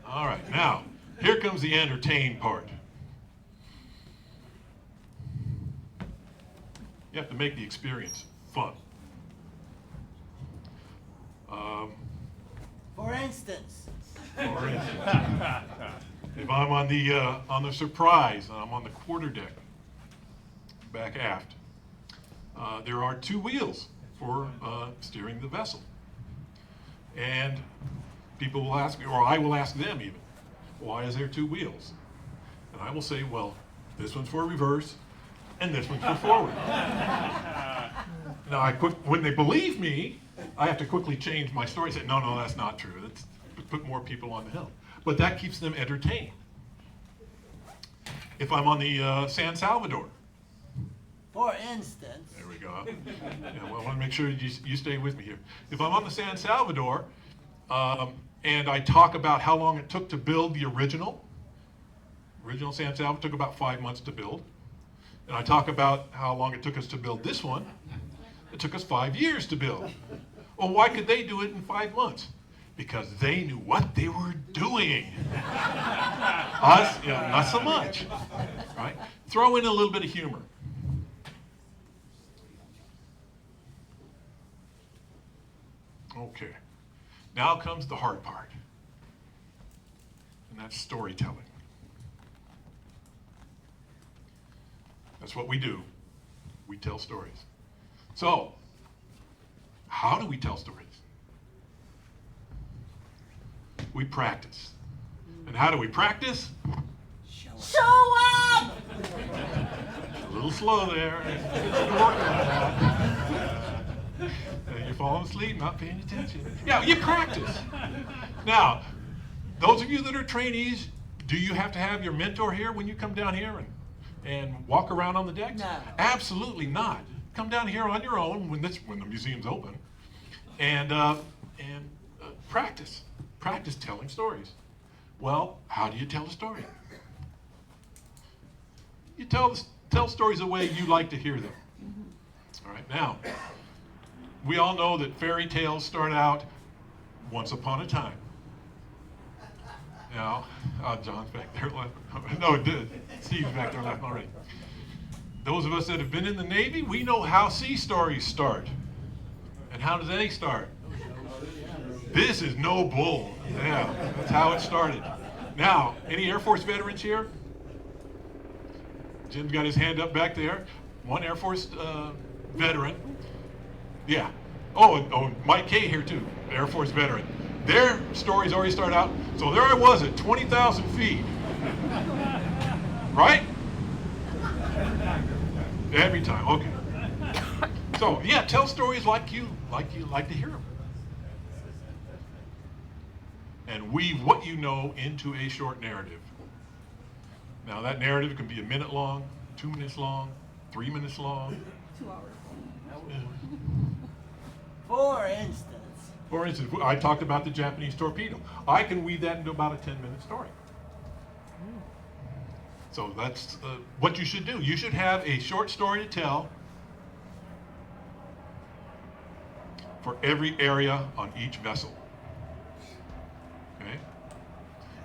All right, now, here comes the entertain part. You have to make the experience fun. For instance. If I'm on the Surprise, and I'm on the quarterdeck, back aft, there are 2 wheels for steering the vessel. And people will ask me, or I will ask them even, why is there 2 wheels? And I will say, well, this one's for reverse, and this one's for forward. Now, when they believe me, I have to quickly change my story, say, no, that's not true. Let's put more people on the hill. But that keeps them entertained. If I'm on the San Salvador. For instance. There we go. Yeah, well, I want to make sure you stay with me here. If I'm on the San Salvador, and I talk about how long it took to build the original San Salvador took about 5 months to build. And I talk about how long it took us to build this one. It took us 5 years to build. Well, why could they do it in 5 months? Because they knew what they were doing. Us, not so much. Right? Throw in a little bit of humor. Okay. Now comes the hard part. And that's storytelling. That's what we do. We tell stories. So, how do we tell stories? We practice. And how do we practice? Show up! A little slow there. You're falling asleep, not paying attention. Yeah, you practice. Now, those of you that are trainees, do you have to have your mentor here when you come down here? And and walk around on the decks? No. Absolutely not. Come down here on your own when the museum's open, and practice telling stories. Well, how do you tell a story? You tell stories the way you like to hear them. All right, now, we all know that fairy tales start out once upon a time. Now, John's back there laughing. No, it did. Steve's back there laughing already. Those of us that have been in the Navy, we know how sea stories start. And how do they start? This is no bull. Yeah, that's how it started. Now, any Air Force veterans here? Jim's got his hand up back there. One Air Force veteran. Yeah. Oh, Mike K here too, Air Force veteran. Their stories already start out, so there I was at 20,000 feet. Right? Every time, okay. So yeah, tell stories like you like to hear them. And weave what you know into a short narrative. Now that narrative can be a minute long, 2 minutes long, 3 minutes long. 2 hours. Yeah. For instance, I talked about the Japanese torpedo. I can weave that into about a 10-minute story. So that's what you should do. You should have a short story to tell for every area on each vessel. Okay?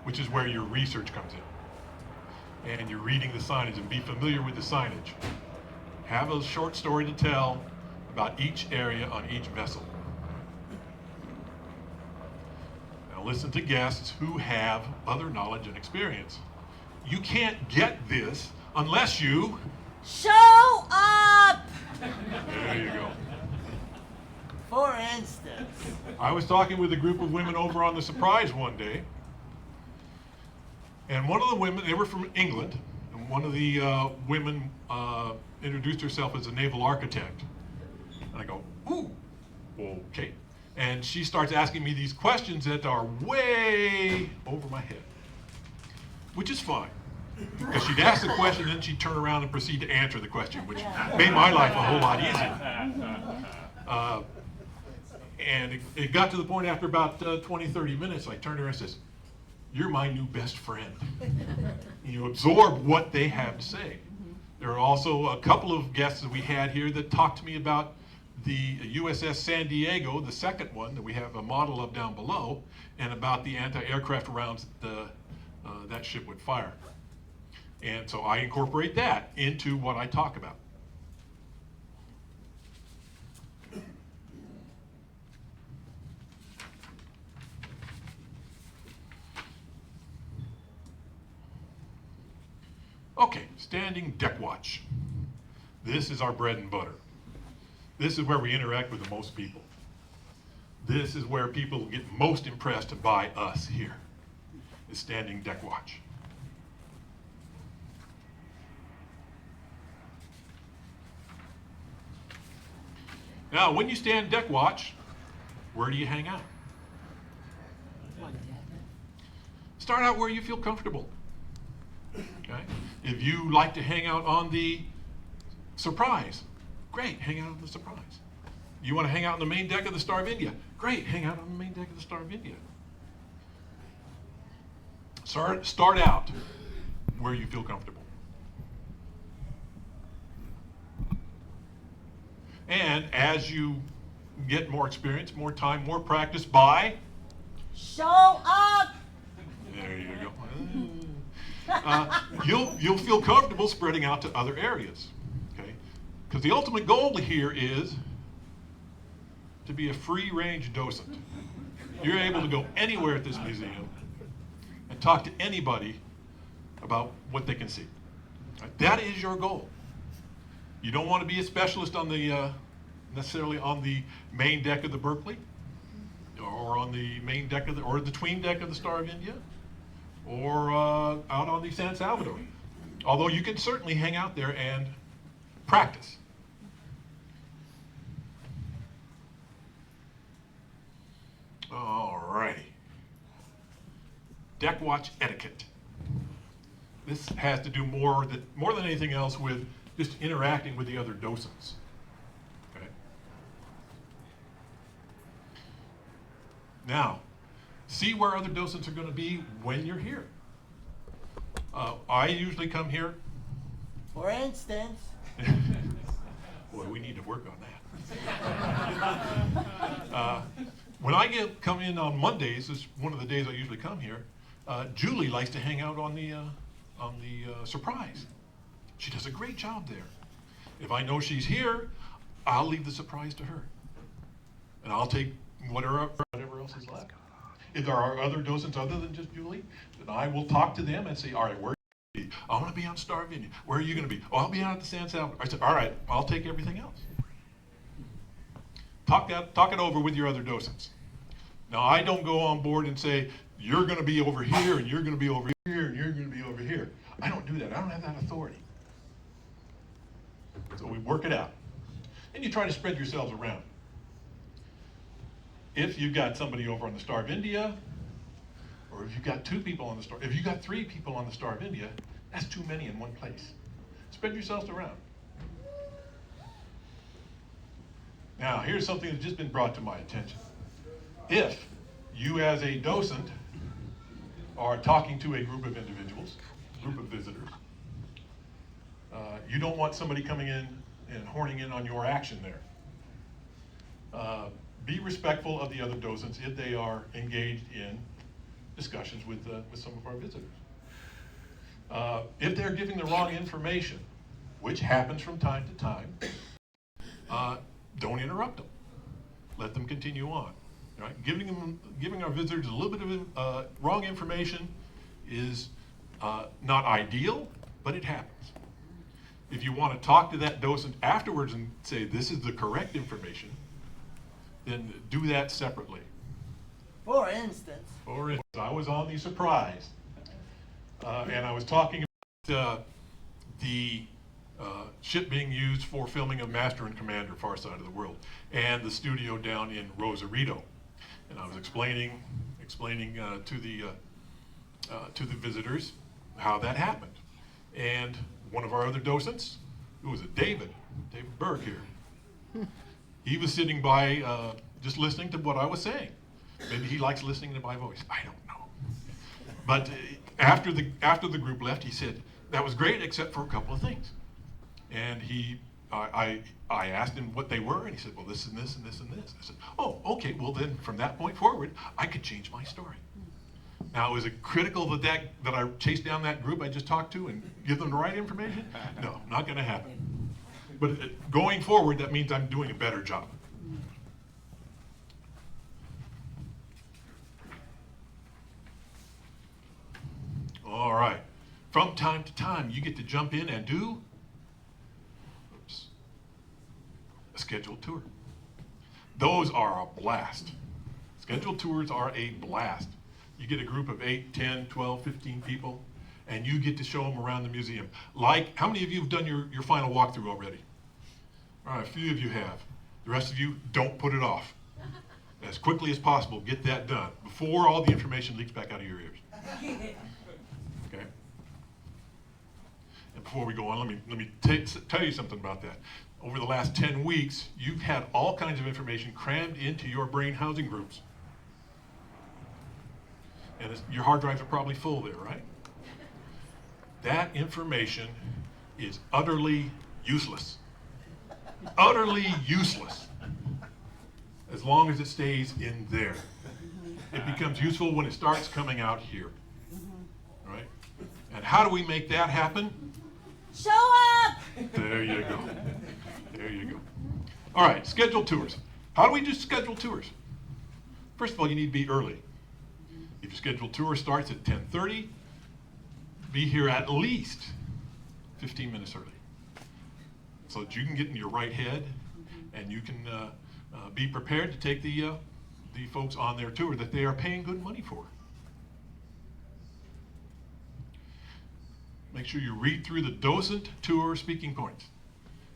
Which is where your research comes in. And you're reading the signage and be familiar with the signage. Have a short story to tell about each area on each vessel. Now listen to guests who have other knowledge and experience. You can't get this unless you show up. There you go. For instance, I was talking with a group of women over on the Surprise one day, and one of the women, they were from England, and one of the women introduced herself as a naval architect. And I go, ooh, okay. And she starts asking me these questions that are way over my head, which is fine. Because she'd ask the question, then she'd turn around and proceed to answer the question, which made my life a whole lot easier. And it got to the point after about 20, 30 minutes, I turned to her and says, "You're my new best friend." You absorb what they have to say. There are also a couple of guests that we had here that talked to me about the USS San Diego, the second one that we have a model of down below, and about the anti-aircraft rounds that ship would fire. And so I incorporate that into what I talk about. Okay, standing deck watch. This is our bread and butter. This is where we interact with the most people. This is where people get most impressed by us here, is standing deck watch. Now, when you stand deck watch, where do you hang out? Start out where you feel comfortable. Okay? If you like to hang out on the Surprise, great, hang out on the Surprise. You want to hang out on the main deck of the Star of India? Great, hang out on the main deck of the Star of India. Start out where you feel comfortable. And as you get more experience, more time, more practice, show up. There you go. You'll feel comfortable spreading out to other areas, okay? Because the ultimate goal here is to be a free-range docent. You're able to go anywhere at this museum and talk to anybody about what they can see. Right? That is your goal. You don't want to be a specialist on the necessarily on the main deck of the Berkley, or on the main deck of or the tween deck of the Star of India, or out on the San Salvador. Although you can certainly hang out there and practice. All righty. Deck watch etiquette. This has to do more than anything else with just interacting with the other docents. Okay. Now, see where other docents are going to be when you're here. I usually come here. For instance. Boy, we need to work on that. When I come in on Mondays, this is one of the days I usually come here, Julie likes to hang out on the surprise. She does a great job there. If I know she's here, I'll leave the surprise to her. And I'll take whatever else is left. If there are other docents other than just Julie, then I will talk to them and say, all right, where are you going to be? I want to be on Star Vineyard. Where are you going to be? Oh, I'll be out at the San Salvador. I said, all right, I'll take everything else. Talk it over with your other docents. Now, I don't go on board and say, you're going to be over here, and you're going to be over here, and you're going to be over here. I don't do that. I don't have that authority. So we work it out. And you try to spread yourselves around. If you've got somebody over on the Star of India, or if you've got 2 people on the Star, if you've got 3 people on the Star of India, that's too many in one place. Spread yourselves around. Now, here's something that's just been brought to my attention. If you as a docent are talking to a group of individuals, group of visitors, you don't want somebody coming in and horning in on your action there. Be respectful of the other docents if they are engaged in discussions with some of our visitors. If they're giving the wrong information, which happens from time to time, don't interrupt them. Let them continue on. Right? Giving our visitors a little bit of wrong information is not ideal, but it happens. If you want to talk to that docent afterwards and say, this is the correct information, then do that separately. For instance. I was on the surprise, and I was talking about the ship being used for filming of Master and Commander, Far Side of the World, and the studio down in Rosarito. And I was explaining to the visitors how that happened. And one of our other docents, who was it, David Berg here, he was sitting by just listening to what I was saying. Maybe he likes listening to my voice. I don't know. But after the group left, he said, that was great except for a couple of things. And I asked him what they were, and he said, well, this and this and this and this. I said, oh, okay, well then from that point forward, I could change my story. Now, is it critical that I chase down that group I just talked to and give them the right information? No, not going to happen. But going forward, that means I'm doing a better job. All right. From time to time, you get to jump in and do a scheduled tour. Those are a blast. Scheduled tours are a blast. You get a group of 8, 10, 12, 15 people, and you get to show them around the museum. Like, how many of you have done your final walkthrough already? All right, a few of you have. The rest of you, don't put it off. As quickly as possible, get that done before all the information leaks back out of your ears. Okay? And before we go on, let me tell you something about that. Over the last 10 weeks, you've had all kinds of information crammed into your brain housing groups. And your hard drives are probably full there, right? That information is utterly useless. Utterly useless. As long as it stays in there. It becomes useful when it starts coming out here. Right? And how do we make that happen? Show up! There you go. There you go. All right, scheduled tours. How do we do scheduled tours? First of all, you need to be early. If your scheduled tour starts at 10:30, be here at least 15 minutes early, so that you can get in your right head and you can be prepared to take the folks on their tour that they are paying good money for. Make sure you read through the docent tour speaking points.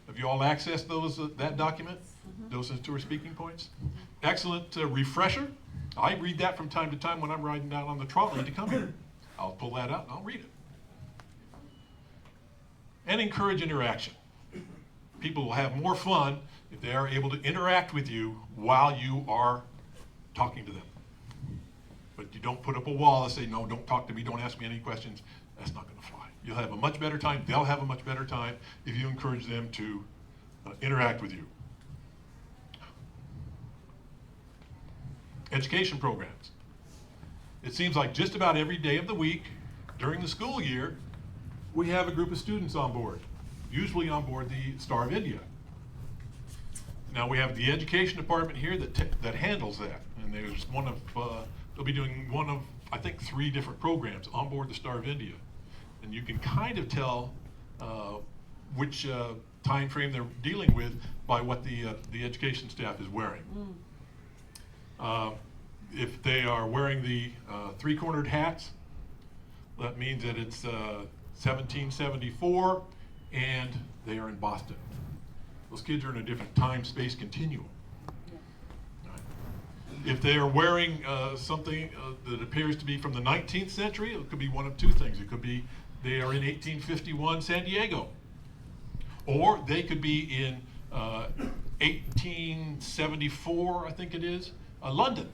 Have you all accessed that document? Docent tour speaking points? Excellent refresher. I read that from time to time when I'm riding down on the trolley to come here. I'll pull that out and I'll read it. and encourage interaction. People will have more fun if they are able to interact with you while you are talking to them. But you don't put up a wall and say, no, don't talk to me, don't ask me any questions. That's not going to fly. You'll have a much better time, they'll have a much better time if you encourage them to interact with you. Education programs. It seems like just about every day of the week during the school year, we have a group of students on board, usually on board the Star of India. Now we have the education department here that handles that, and there's one of, they'll be doing one of, I think, 3 different programs on board the Star of India. And you can kind of tell which time frame they're dealing with by what the education staff is wearing. If they are wearing the 3-cornered hats, that means that it's 1774 and they are in Boston. Those kids are in a different time-space continuum. Right. If they are wearing something that appears to be from the 19th century, it could be one of 2 things. It could be they are in 1851 San Diego, or they could be in 1874, I think it is, London,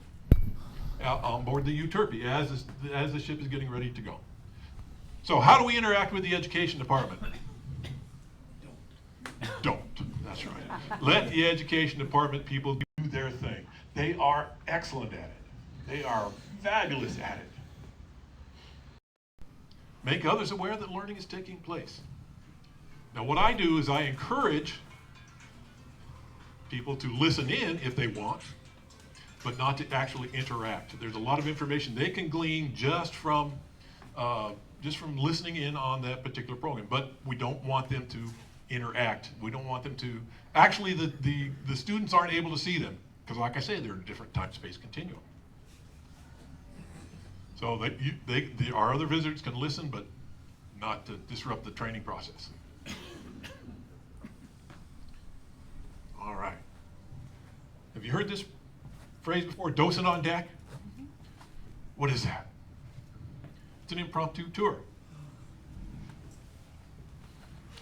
on board the Euterpe as the ship is getting ready to go. So how do we interact with the education department? Don't. That's right. Let the education department people do their thing. They are excellent at it. They are fabulous at it. Make others aware that learning is taking place. Now what I do is I encourage people to listen in if they want, but not to actually interact. There's a lot of information they can glean just from listening in on that particular program, but we don't want them to interact. We don't want them to, actually the students aren't able to see them, because like I say, they're in a different time-space continuum. So our other visitors can listen, but not to disrupt the training process. All right. Have you heard this phrase before, docent on deck? What is that? It's an impromptu tour.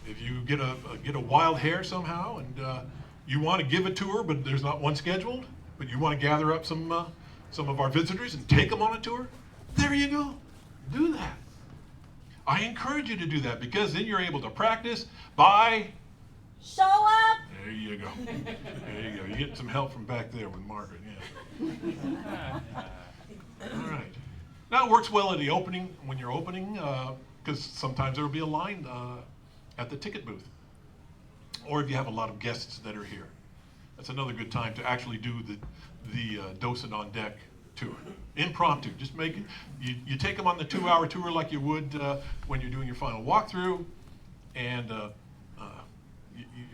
If you get a wild hair somehow and you want to give a tour, but there's not one scheduled, but you want to gather up some of our visitors and take them on a tour, there you go. Do that. I encourage you to do that, because then you're able to practice by show up. There you go. There you go. You get some help from back there with Margaret. Yeah. All right. Now it works well at the opening, when you're opening, because sometimes there will be a line at the ticket booth, or if you have a lot of guests that are here. That's another good time to actually do the docent on deck tour. Impromptu. Just make it. You take them on the 2-hour tour like you would when you're doing your final walkthrough, and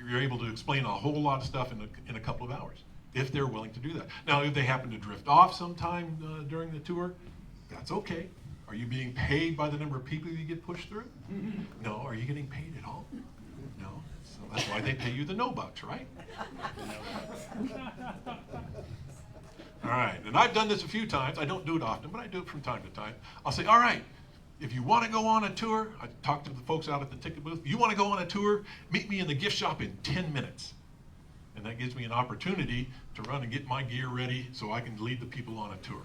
you're able to explain a whole lot of stuff in a couple of hours, if they're willing to do that. Now, if they happen to drift off sometime during the tour, that's okay. Are you being paid by the number of people you get pushed through? No. Are you getting paid at all? No. So that's why they pay you the no bucks, right? All right, and I've done this a few times. I don't do it often, but I do it from time to time. I'll say, all right, if you want to go on a tour, I talk to the folks out at the ticket booth, you want to go on a tour, meet me in the gift shop in 10 minutes. And that gives me an opportunity to run and get my gear ready so I can lead the people on a tour.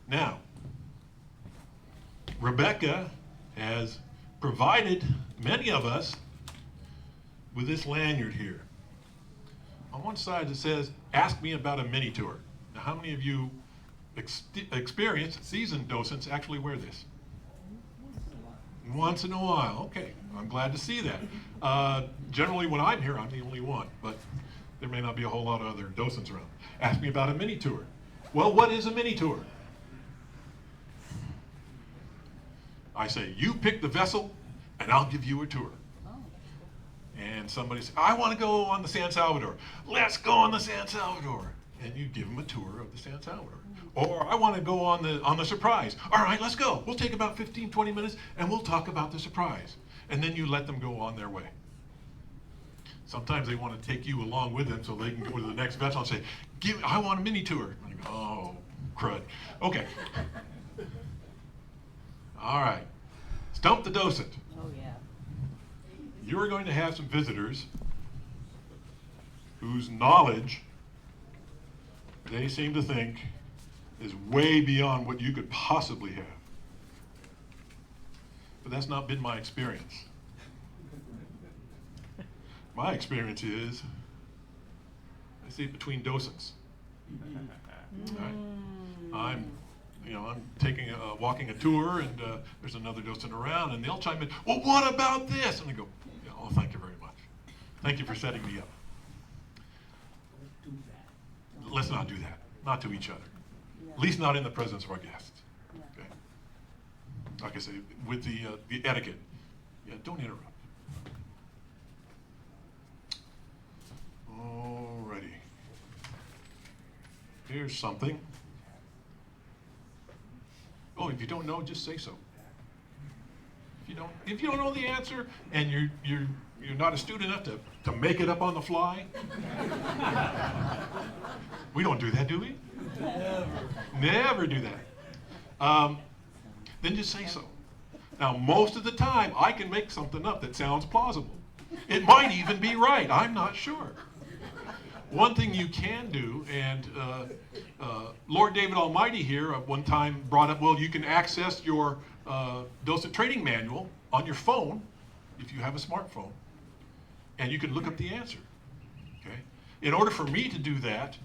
Now, Rebecca has provided many of us with this lanyard here. On one side it says, ask me about a mini tour. Now, how many of you experienced, seasoned docents actually wear this? Once in a while. Okay, I'm glad to see that. Generally when I'm here, I'm the only one, but there may not be a whole lot of other docents around. Ask me about a mini tour. Well, what is a mini tour? I say, you pick the vessel and I'll give you a tour. And somebody says, I want to go on the San Salvador. Let's go on the San Salvador. And you give them a tour of the San Salvador. Or I want to go on the surprise. All right, let's go. We'll take about 15, 20 minutes and we'll talk about the surprise. And then you let them go on their way. Sometimes they want to take you along with them so they can go to the next vessel and say, I want a mini tour. And I go, oh, crud. Okay. All right. Stump the docent. Oh, yeah. You are going to have some visitors whose knowledge, they seem to think, is way beyond what you could possibly have. But that's not been my experience. My experience is, I see it between docents. Right? I'm walking a tour, and there's another docent around, and they'll chime in, well, what about this? And I go, yeah, oh, thank you very much. Thank you for setting me up. Let's not do that. Not to each other. At least not in the presence of our guests. Okay? Like I say, with the etiquette, yeah, don't interrupt. Alrighty. Here's something. Oh, if you don't know, just say so. If you don't know the answer, and you're not astute enough to make it up on the fly. We don't do that, do we? Never do that. Then just say so. Now, most of the time, I can make something up that sounds plausible. It might even be right. I'm not sure. One thing you can do, and Lord David Almighty here at one time brought up, well, you can access your docent training manual on your phone, if you have a smartphone, and you can look up the answer. Okay? In order for me to do that,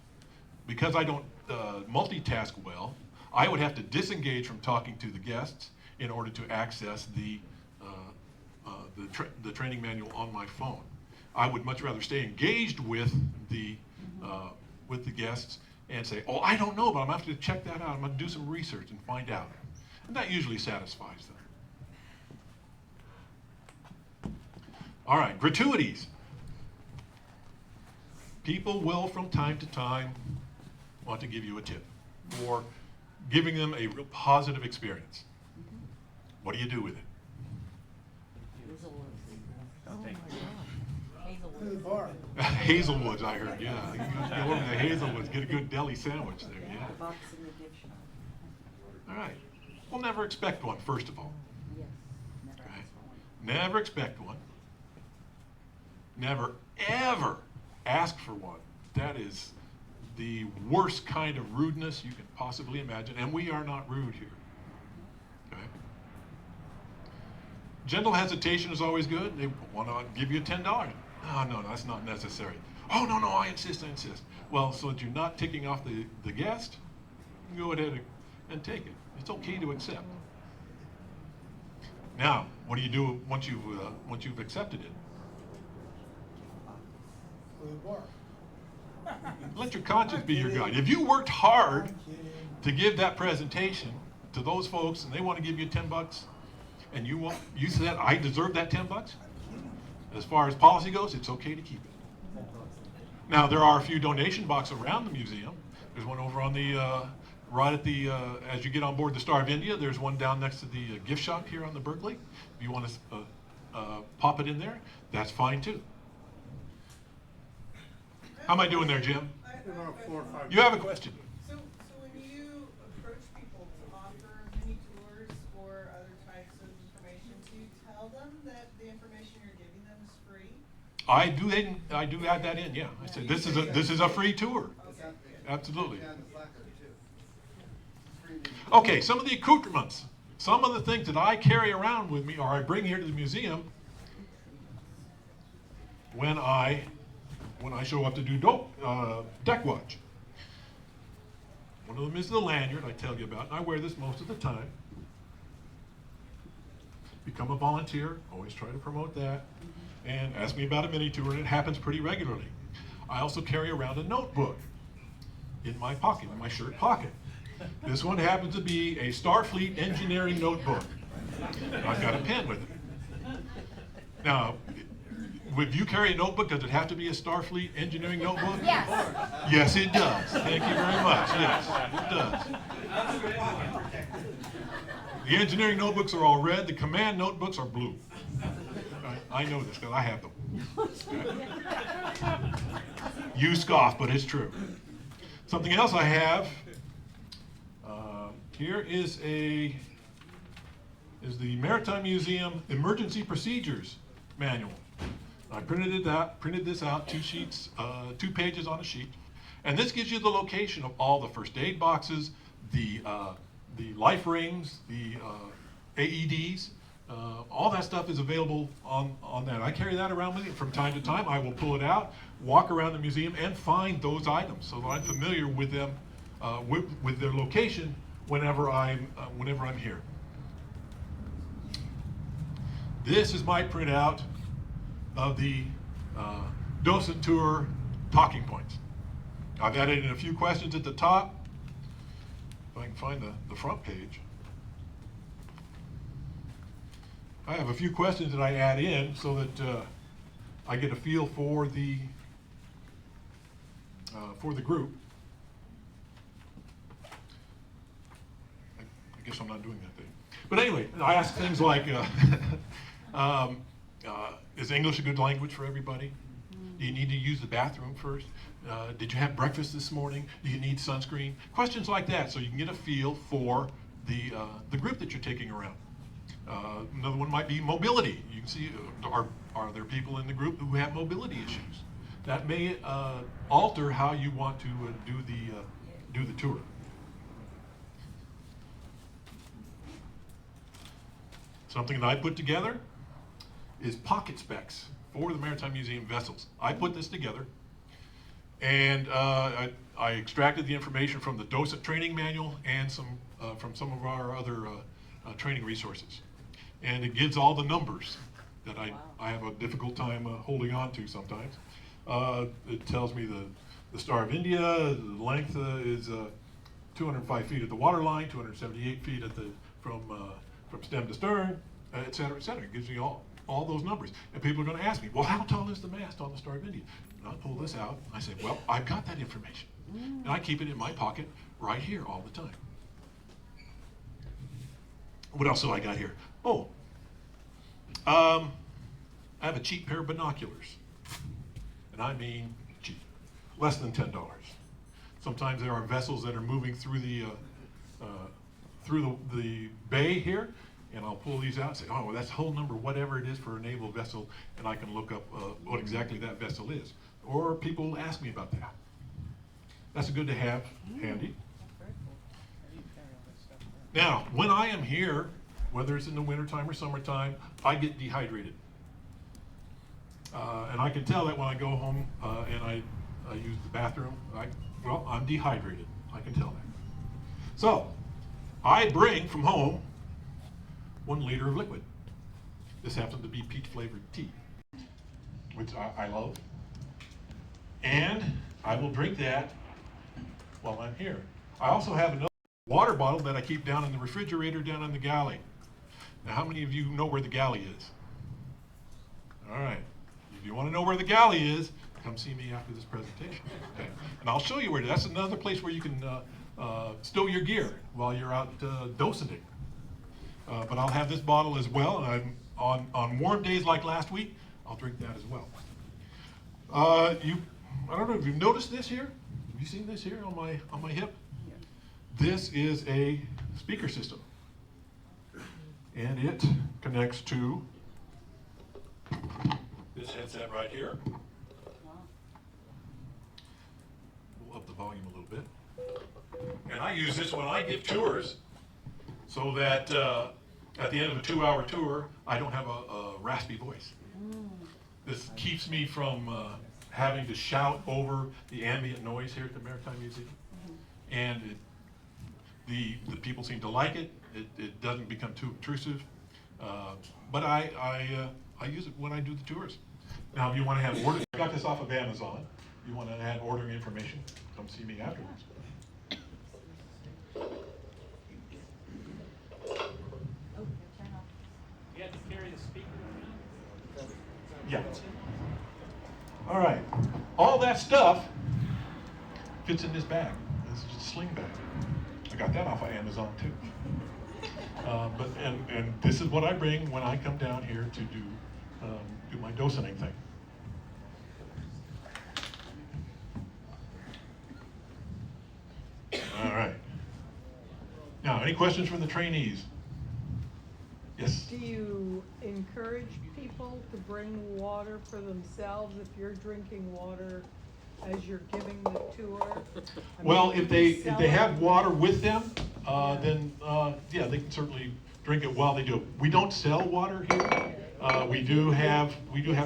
because I don't multitask well, I would have to disengage from talking to the guests in order to access the training manual on my phone. I would much rather stay engaged with the guests and say, oh, I don't know, but I'm going to have to check that out. I'm going to do some research and find out. And that usually satisfies them. All right, gratuities. People will, from time to time, want to give you a tip for giving them a real positive experience. What do you do with it? Hazelwoods, I heard, yeah. You go over to Hazelwoods, get a good deli sandwich there, yeah. All right. Well, never expect one, first of all. Okay. Never expect one. Never, ever ask for one. That is the worst kind of rudeness you can possibly imagine, and we are not rude here. Okay. Gentle hesitation is always good. They want to give you $10. No, that's not necessary. Oh, no, I insist. Well, so that you're not ticking off the guest, go ahead and take it. It's okay to accept. Now, what do you do once you've accepted it? Let your conscience be your guide. If you worked hard to give that presentation to those folks and they want to give you $10, and you said, I deserve that $10, as far as policy goes, it's okay to keep it. Now, there are a few donation boxes around the museum. There's one over on the, right at the, as you get on board the Star of India, there's one down next to the gift shop here on the Berkley. If you want to pop it in there, that's fine too. How am I doing there, Jim? You have a question. So when you approach people to offer mini tours or other types of information, do you tell them that the information you're giving them is free? I do add that in, yeah. I said this is a free tour. Okay. Absolutely. Okay, some of the accoutrements, some of the things that I carry around with me or I bring here to the museum when I show up to do deck watch. One of them is the lanyard I tell you about, and I wear this most of the time. Become a volunteer, always try to promote that, and ask me about a mini tour, and it happens pretty regularly. I also carry around a notebook in my pocket, in my shirt pocket. This one happens to be a Starfleet engineering notebook. I've got a pen with it. Now, would you carry a notebook? Does it have to be a Starfleet engineering notebook? Yes. Yes, it does. Thank you very much. Yes, it does. The engineering notebooks are all red. The command notebooks are blue. I know this because I have them. You scoff, but it's true. Something else I have here is a is the Maritime Museum Emergency Procedures Manual. I printed this out, 2 sheets, 2 pages on a sheet, and this gives you the location of all the first aid boxes, the life rings, the AEDs, all that stuff is available on that. I carry that around with me from time to time. I will pull it out, walk around the museum, and find those items so that I'm familiar with them, with their location whenever I'm here. This is my printout of the Docent Tour talking points. I've added in a few questions at the top. If I can find the front page. I have a few questions that I add in so that I get a feel for the group. I guess I'm not doing that thing. But anyway, I ask things like, is English a good language for everybody? Do you need to use the bathroom first? Did you have breakfast this morning? Do you need sunscreen? Questions like that, so you can get a feel for the group that you're taking around. Another one might be mobility. You can see, are there people in the group who have mobility issues? That may alter how you want to do the tour. Something that I put together is pocket specs for the Maritime Museum vessels. I put this together, and I extracted the information from the Docent training manual and from some of our other training resources. And it gives all the numbers that I have a difficult time holding on to sometimes. It tells me the Star of India, the length is 205 feet at the waterline, 278 feet from stem to stern, et cetera, et cetera. It gives you all those numbers. And people are going to ask me, well, how tall is the mast on the Star of India? And I pull this out, and I say, well, I've got that information. And I keep it in my pocket right here all the time. What else do I got here? Oh, I have a cheap pair of binoculars. And I mean cheap. Less than $10. Sometimes there are vessels that are moving through the bay here, and I'll pull these out and say, oh, well, that's whole number, whatever it is for a naval vessel, and I can look up what exactly that vessel is. Or people ask me about that. That's good to have handy. Now, when I am here, whether it's in the wintertime or summertime, I get dehydrated. And I can tell that when I go home and I use the bathroom, I'm dehydrated. I can tell that. So, I bring from home 1 liter of liquid. This happens to be peach flavored tea, which I love. And I will drink that while I'm here. I also have another water bottle that I keep down in the refrigerator down in the galley. Now, how many of you know where the galley is? All right. If you want to know where the galley is, come see me after this presentation. Okay? And I'll show you where it is. That's another place where you can stow your gear while you're out docenting. But I'll have this bottle as well, and on warm days like last week, I'll drink that as well. I don't know if you've noticed this here. Have you seen this here on my hip? This is a speaker system, and it connects to this headset right here. We'll up the volume a little bit. And I use this when I give tours so that at the end of a 2-hour tour, I don't have a raspy voice. This keeps me from having to shout over the ambient noise here at the Maritime Museum. And the people seem to like it. It doesn't become too obtrusive. But I use it when I do the tours. Now, if you want to have orders, I got this off of Amazon. If you want to have ordering information, come see me afterwards. You have to carry the speaker around? Yeah. All right. All that stuff fits in this bag. This is a sling bag. I got that off of Amazon too. And this is what I bring when I come down here to do my docenting thing. All right. Now, any questions from the trainees? you encourage people to bring water for themselves if you're drinking water as you're giving the tour? I Well, mean, if do you they sell have it? water with them, then yeah, they can certainly drink it while they do it. We don't sell water here. We do have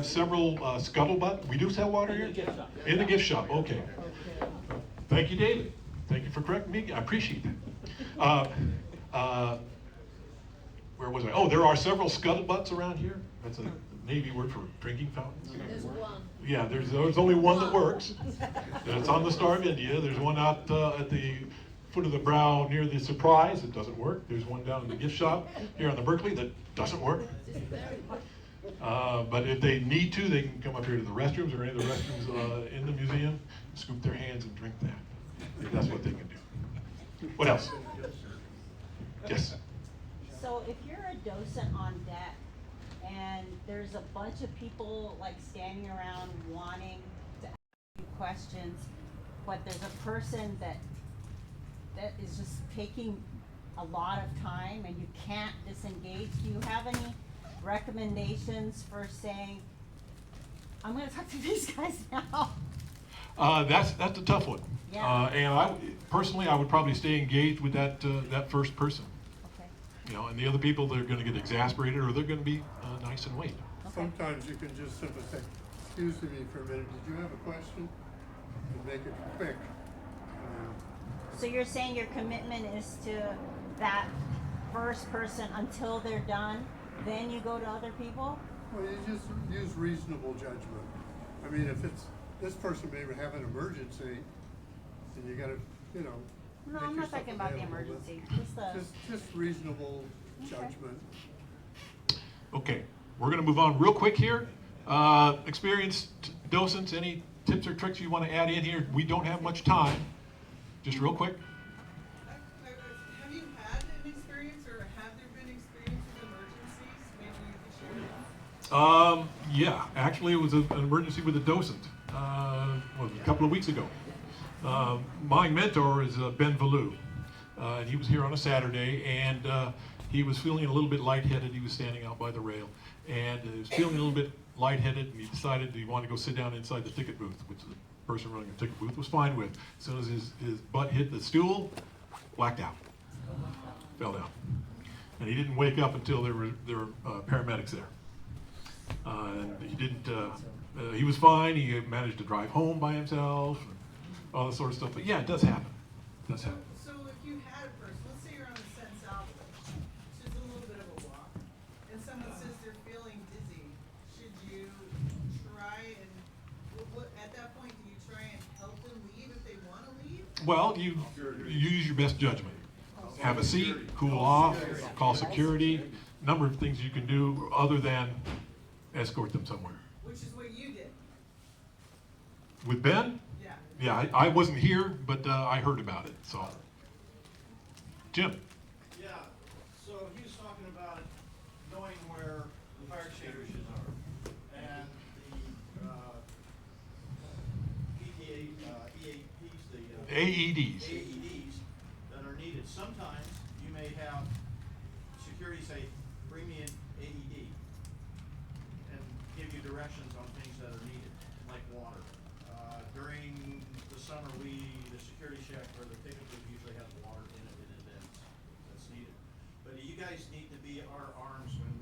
several scuttlebutt. We do sell water here? In the gift shop, okay. Thank you, David. Thank you for correcting me. I appreciate that. Where was I? Oh, there are several scuttlebutts around here. That's a Navy word for drinking fountains. There's one. Yeah, there's only one that works. It's on the Star of India. There's one out at the foot of the brow near the Surprise that doesn't work. There's one down in the gift shop here on the Berkley that doesn't work. But if they need to, they can come up here to the restrooms or any of the restrooms in the museum, scoop their hands and drink that. If that's what they can do. What else? Yes. So if you're a docent on deck and there's a bunch of people like standing around wanting to ask you questions, but there's a person that is just taking a lot of time and you can't disengage, do you have any recommendations for saying, I'm gonna talk to these guys now? That's a tough one. Yeah. And I personally, I would probably stay engaged with that first person. Okay. You know, and the other people, they're going to get exasperated or they're going to be nice and wait. Okay. Sometimes you can just simply say, excuse me for a minute, did you have a question? And make it quick. So you're saying your commitment is to that first person until they're done, then you go to other people? Well, you just use reasonable judgment. I mean, if it's, this person may have an emergency, and you gotta, you know. No, make I'm not yourself talking about the available, but emergency, Just reasonable judgment. Okay, we're going to move on real quick here. Experienced docents, any tips or tricks you want to add in here? We don't have much time. Just real quick. Have you had an experience or have there been experiences with emergencies? Maybe you could share. Yeah, actually it was an emergency with a docent a couple of weeks ago. My mentor is Ben Valou, and he was here on a Saturday, and he was feeling a little bit lightheaded. He was standing out by the rail, and he was feeling a little bit lightheaded, and he decided he wanted to go sit down inside the ticket booth, which the person running the ticket booth was fine with. As soon as his butt hit the stool, blacked out, fell down. And he didn't wake up until there were paramedics there. And he didn't, he was fine. He managed to drive home by himself, and all that sort of stuff. But yeah, it does happen. It does happen. So if you had a person, let's say you're on the San Salvador, which is a little bit of a walk, and someone says they're feeling dizzy, should you try and, at that point, do you try and help them leave if they want to leave? Well, you use your best judgment. Have a seat, cool off, call security, number of things you can do other than escort them somewhere. Which is what you did. With Ben? Yeah. Yeah, I wasn't here, but I heard about it, so. Jim? Yeah, so he was talking about knowing where the fire extinguishers are, and the EAPs, the AEDs. AEDs that are needed. Sometimes you may have security say, bring me an AED, and give you directions on things that are needed, like water. During the summer, the security check or the ticket booth usually has water in it in advance that's needed. But you guys need to be our arms when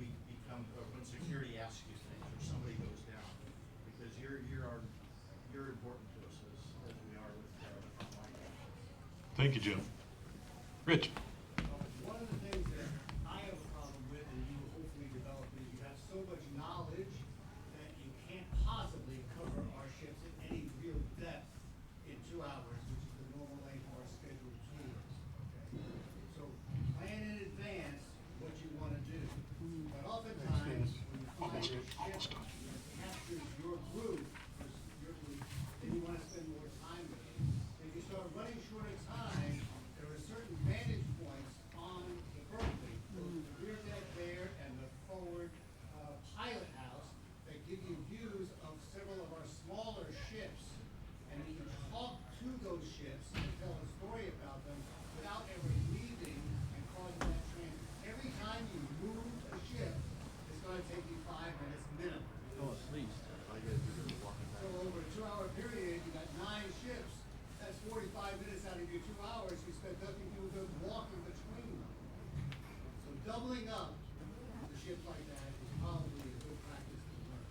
when security asks you things or somebody goes down, because you're important to us as we are with the frontline. Thank you, Jim. Rich? One of the things that I have a problem with, and you will hopefully develop, is you have so much knowledge that you can't possibly cover our ships in any real depth in 2 hours, which is the normal length of our scheduled tours. Okay? So plan in advance what you want to do. But oftentimes, when you find a ship that captures your group, then you want to spend more time with it. If you start running short of time, there are certain vantage points on the Berkley, the rear deck there and the forward pilot house, that give you views of several of our smaller ships, and you can talk to those ships and tell a story about them without ever leaving and causing that transit. Every time you move a ship, 45 minutes out of your 2 hours, you spend nothing doing but walking between them. So doubling up the shift like that is probably a good practice to learn.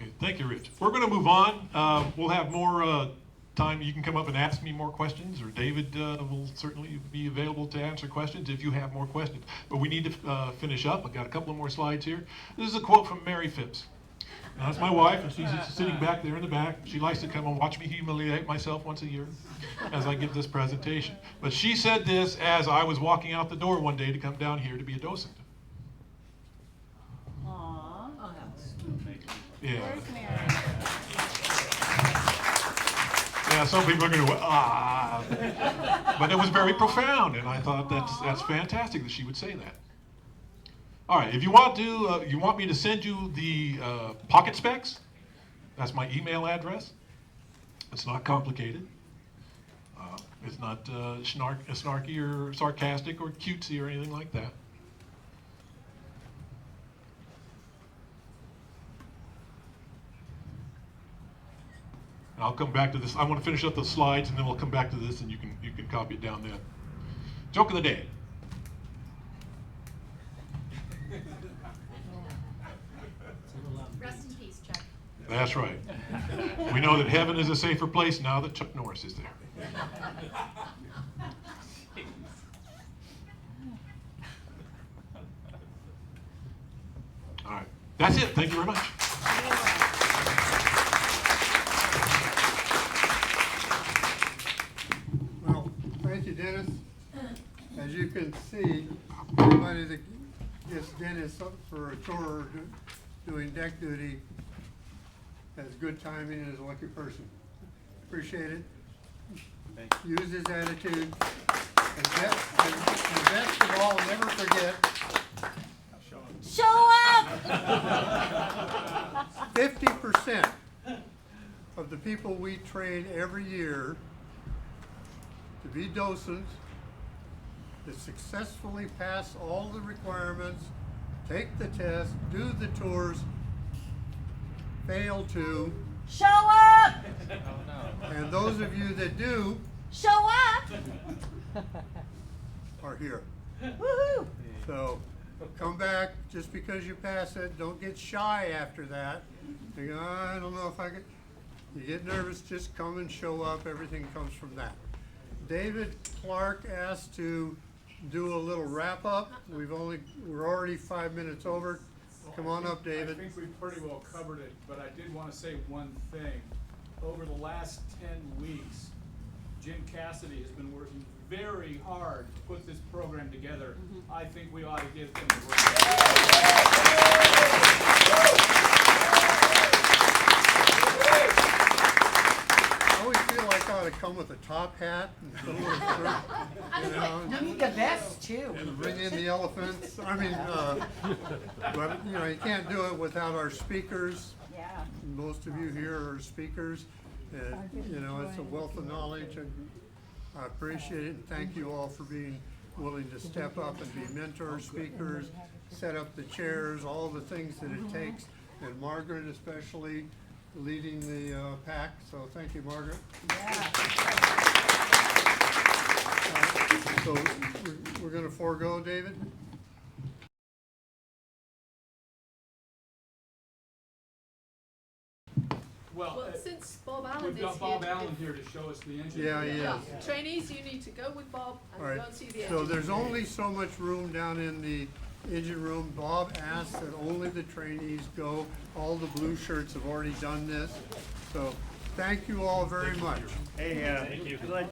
Okay, thank you, Rich. We're going to move on. We'll have more time. You can come up and ask me more questions, or David will certainly be available to answer questions if you have more questions. But we need to finish up. I've got a couple of more slides here. This is a quote from Mary Phipps. Now, that's my wife, and she's sitting back there in the back. She likes to come and watch me humiliate myself once a year as I give this presentation. But she said this as I was walking out the door one day to come down here to be a docent. Aww. Yeah. Where's Mary? Yeah, some people are going to go, ah. But it was very profound, and I thought that's fantastic that she would say that. All right, if you want to, you want me to send you the pocket specs, that's my email address. It's not complicated. It's not snarky or sarcastic or cutesy or anything like that. And I'll come back to this. I want to finish up the slides, and then we'll come back to this, and you can copy it down then. Joke of the day. Rest in peace, Chuck. That's right. We know that heaven is a safer place now that Chuck Norris is there. All right. That's it. Thank you very much. Well, thank you, Dennis. As you can see, everybody that gets Dennis up for a tour doing deck duty has good timing and is a lucky person. Appreciate it. Use his attitude. And best of all, never forget. Show up! 50% of the people we train every year to be docents that successfully pass all the requirements, take the test, do the tours, fail to. Show up! And those of you that do Show up! are here. Woohoo! So come back just because you pass it. Don't get shy after that. You go, I don't know if I could. You get nervous, just come and show up. Everything comes from that. David Clark asked to do a little wrap up. We're already 5 minutes over. Come on up, David. I think we've pretty well covered it, but I did want to say one thing. Over the last 10 weeks, Jim Cassidy has been working very hard to put this program together. I think we ought to give him a break. I always feel like I ought to come with a top hat and put a little shirt, you know, You need the vest too. and bring in the elephants. I mean, but you know, you can't do it without our speakers. Yeah. Most of you here are speakers. You know, it's a wealth of knowledge, and I appreciate it. And thank you all for being willing to step up and be mentor speakers, set up the chairs, all the things that it takes, and Margaret especially leading the pack. So thank you, Margaret. So we're going to forego, David? Well, since Bob Allen we've got is Bob here, Allen here to show us the engine. Yeah, he is. Trainees, you need to go with Bob and All right, go and see the so engine. there's only so much room down in the engine room. Bob asked that only the trainees go. All the blue shirts have already done this. So thank you all very much. Hey,